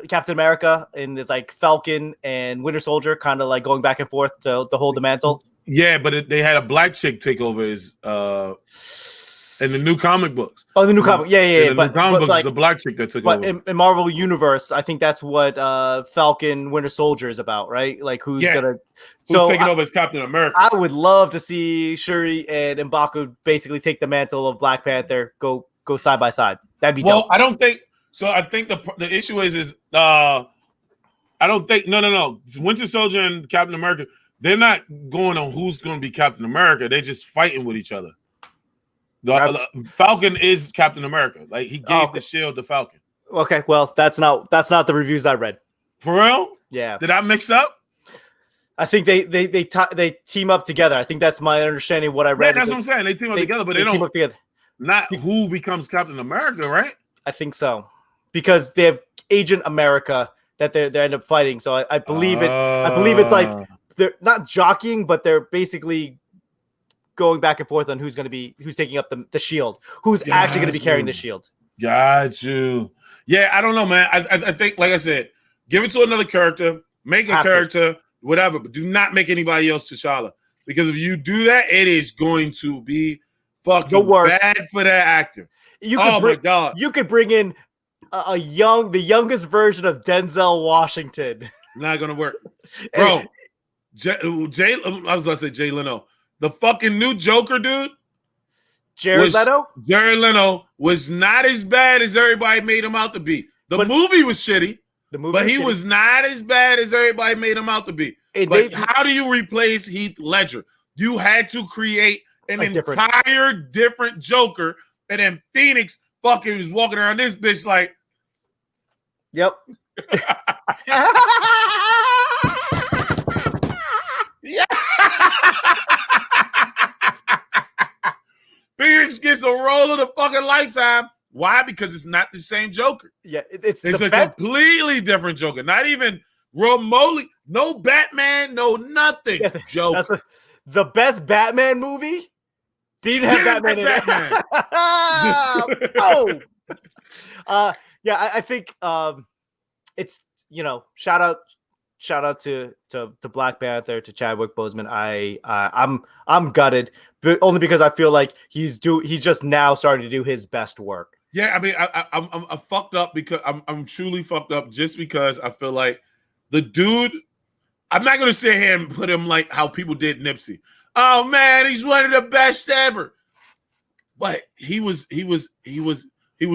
Captain America and it's like Falcon and Winter Soldier kind of like going back and forth to hold the mantle. Yeah, but they had a black chick take over his in the new comic books. Oh, the new comic, yeah. The new comic books is a black chick that took over. But in Marvel Universe, I think that's what Falcon Winter Soldier is about, right? Like who's taking over as Captain America. I would love to see Shuri and M'Baku basically take the mantle of Black Panther, go side by side. That'd be dope. I don't think so. I think the issue is I don't think no. Winter Soldier and Captain America, they're not going on who's going to be Captain America. They're just fighting with each other. Falcon is Captain America. Like he gave the shield to Falcon. Okay, well that's not the reviews I read. For real? Yeah. Did I mix up? I think they team up together. I think that's my understanding of what I read. Yeah, that's what I'm saying. They team up together, but they don't team up together. Not who becomes Captain America, right? I think so, because they have Agent America that they end up fighting. So I believe it. I believe it's like they're not jockeying, but they're basically going back and forth on who's taking up the shield, who's actually going to be carrying the shield. Got you. Yeah, I don't know, man. I think, like I said, give it to another character, make a character, whatever, but do not make anybody else T'Challa, because if you do that, it is going to be fucking bad for that actor. My god, you could bring in the youngest version of Denzel Washington. Not gonna work, bro. I was gonna say Jay Leno. The fucking new Joker, dude. Jared Leto was not as bad as everybody made him out to be. The movie was shitty, but he was not as bad as everybody made him out to be. But how do you replace Heath Ledger? You had to create an entire different Joker, and then Phoenix fucking was walking around this bitch like, yep. Yeah. Phoenix gets a roll of the fucking Lifetime. Why? Because it's not the same Joker. Yeah, it's a best. completely different Joker. Not even remotely. No Batman. No nothing. Yeah, Joker. The best Batman movie didn't have Batman in it. Oh. Yeah, I think it's shout out to Black Panther, to Chadwick Boseman. I'm gutted, but only because I feel like he's just now starting to do his best work. Yeah, I mean, I'm fucked up because I'm truly fucked up just because I feel like the dude. I'm not gonna sit here and put him like how people did Nipsey. Oh man, he's one of the best ever. But he was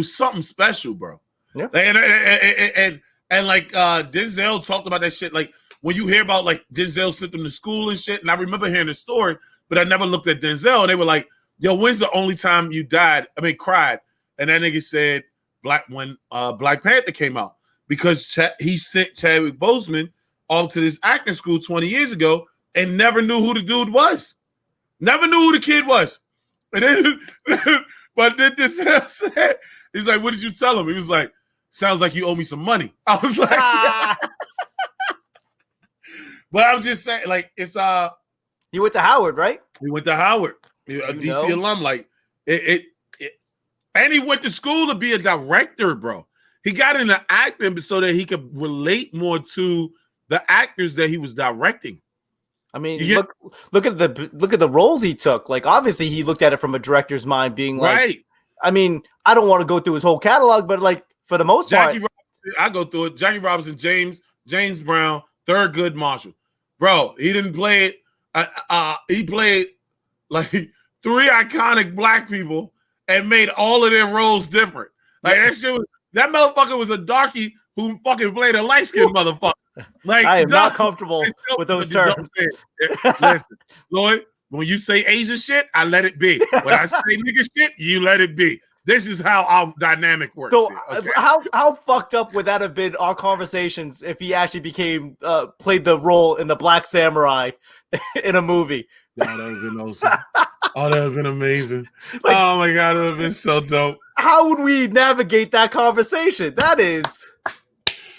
something special, bro. Yeah. And like Denzel talked about that shit. Like when you hear about like Denzel sent them to school and shit, and I remember hearing the story, but I never looked at Denzel. And they were like, "Yo, when's the only time you cried?" And that nigga said, Black Panther came out because he sent Chadwick Boseman off to this acting school 20 years ago and never knew who the dude was. Never knew who the kid was. And then, but then Denzel said, he's like, "What did you tell him?" He was like, "Sounds like you owe me some money." I was like, yeah. But I'm just saying, like, it's he went to Howard, right? He went to Howard, a DC alum. Like and he went to school to be a director, bro. He got into acting so that he could relate more to the actors that he was directing. I mean, look at the roles he took. Like, obviously, he looked at it from a director's mind, being like, right. I mean, I don't want to go through his whole catalog, but like for the most part, I go through it. Jackie Robinson, James Brown, Thurgood Marshall, bro. He didn't play it. He played like 3 iconic black people and made all of their roles different. Like that motherfucker was a darkie who fucking played a light skinned motherfucker. Like, I am not comfortable with those terms. Listen, Lloyd, when you say Asian shit, I let it be. When I say nigga shit, you let it be. This is how our dynamic works. So, okay? how fucked up would that have been, our conversations, if he actually played the role in the Black Samurai in a movie? That would have been awesome. Oh, that would have been amazing. Like, oh my god, it would have been so dope. How would we navigate that conversation? That is.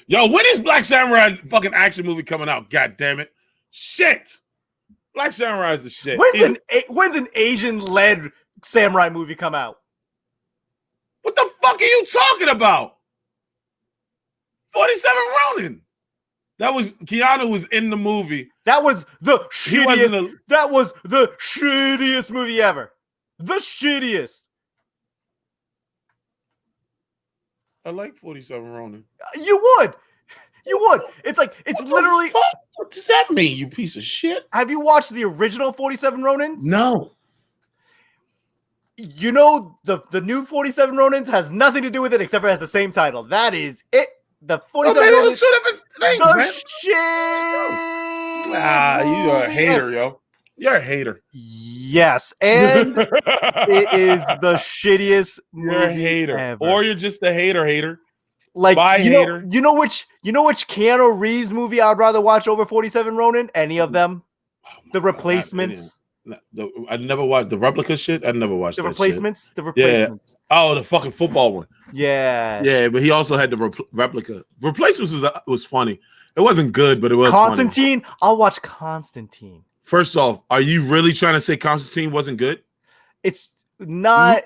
Yo, when is Black Samurai fucking action movie coming out? God damn it. Shit. Black Samurai is the shit. When's an Asian-led samurai movie come out? What the fuck are you talking about? 47 Ronin. That was Keanu was in the movie. That was the shittiest. That was the shittiest movie ever. The shittiest. I like 47 Ronin. You would. It's like, it's literally. What does that mean, you piece of shit? Have you watched the original 47 Ronins? No. You know, the new 47 Ronins has nothing to do with it except for it has the same title. That is it. The 47 Ronins. The shit. You are a hater, yo. You're a hater. Yes, and it is the shittiest movie. You're a hater, ever. Or you're just a hater. Like, hater. You know which Keanu Reeves movie I would rather watch over 47 Ronin? Any of them? The Replacements. I never watched the replica shit. I never watched the that Replacements. Shit. The Replacements. Yeah. Oh, the fucking football one. Yeah. Yeah, but he also had the replica. Replacements was funny. It wasn't good, but it was Constantine. Funny. I'll watch Constantine. First off, are you really trying to say Constantine wasn't good? It's not.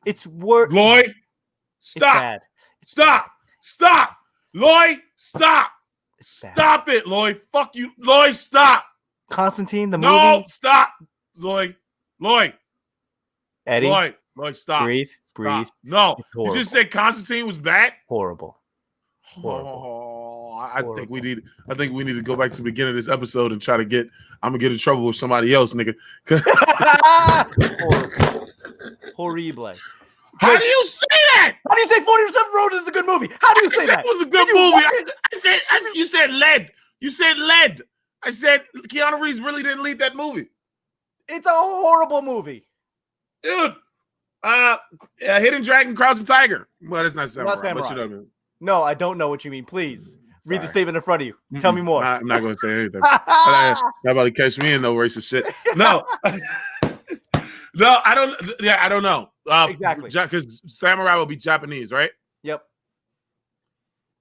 It's work. Lloyd, stop. Stop. Lloyd, stop. Stop it, Lloyd. Fuck you. Lloyd, stop. Constantine, the movie. No, stop. Lloyd. Eddie. Lloyd, stop. Breathe. No. You just said Constantine was bad? Horrible. Oh, I think we need to go back to the beginning of this episode and try to get. I'm gonna get in trouble with somebody else, nigga. Horrible. How do you say that? How do you say 47 Road is a good movie? How do you say that? It was a good movie. I said you said lead. You said lead. I said Keanu Reeves really didn't lead that movie. It's a horrible movie, dude. Hidden Dragon, Crouching Tiger. Well, that's not samurai. But you know what I mean. No, I don't know what you mean. Please read the statement in front of you. Tell me more. I'm not going to say anything. Not about to catch me in no racist shit. No. No, I don't. Yeah, I don't know. Exactly. Because samurai will be Japanese, right? Yep.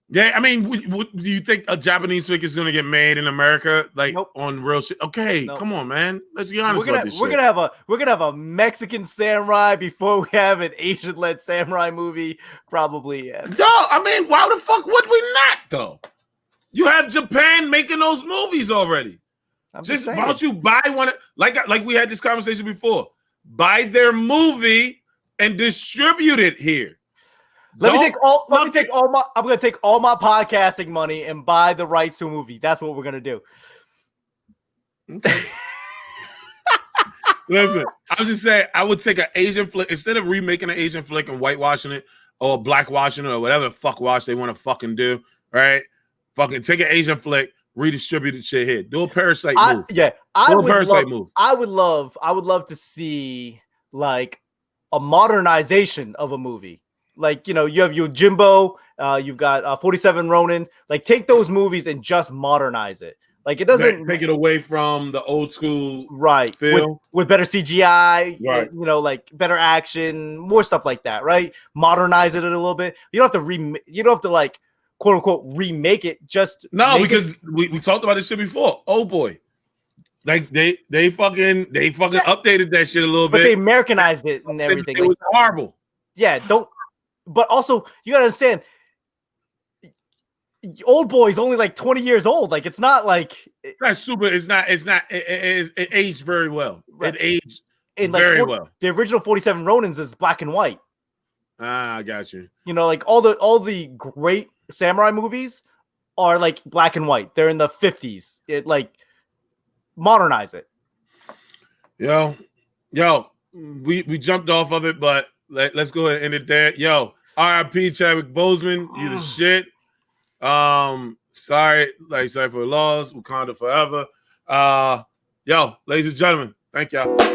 Yeah, I mean, do you think a Japanese flick is going to get made in America, like Nope. on real shit? Okay, Nope. come on, man. Let's be honest about this We're shit. gonna have a Mexican samurai before we have an Asian-led samurai movie. Probably, yeah. No, I mean, why the fuck would we not though? You have Japan making those movies already. Just why don't you buy one? Like we had this conversation before. Buy their movie and distribute it here. I'm gonna take all my podcasting money and buy the rights to a movie. That's what we're gonna do. Okay. Listen, I'm just saying I would take an Asian flick instead of remaking an Asian flick and whitewashing it or blackwashing it or whatever the fuck wash they want to fucking do, right? Fucking take an Asian flick, redistribute the shit here. Do a Parasite move. I would love to see like a modernization of a movie. Like, you know, you have your Jimbo, you've got 47 Ronin. Like, take those movies and just modernize it. Like, it doesn't take it away from the old school feel with better CGI, right? You know, like better action, more stuff like that, right? Modernize it a little bit. You don't have to you don't have to like quote unquote remake it. Just because we talked about this shit before. Oh boy. Like they fucking updated that shit a little bit. But they Americanized it and everything. It was horrible. Yeah, but also you gotta understand, Old Boy's only like 20 years old. Like, it's not like it's not super. It aged very well. Right. It aged very well. The original 47 Ronins is black and white. I got you. You know, like all the great samurai movies are like black and white. They're in the 50s. It like modernize it. Yo, we jumped off of it, but let's go ahead and end it there. Yo, R.I.P. Chadwick Boseman, you the shit. Sorry for the loss. Wakanda forever. Yo, ladies and gentlemen, thank y'all.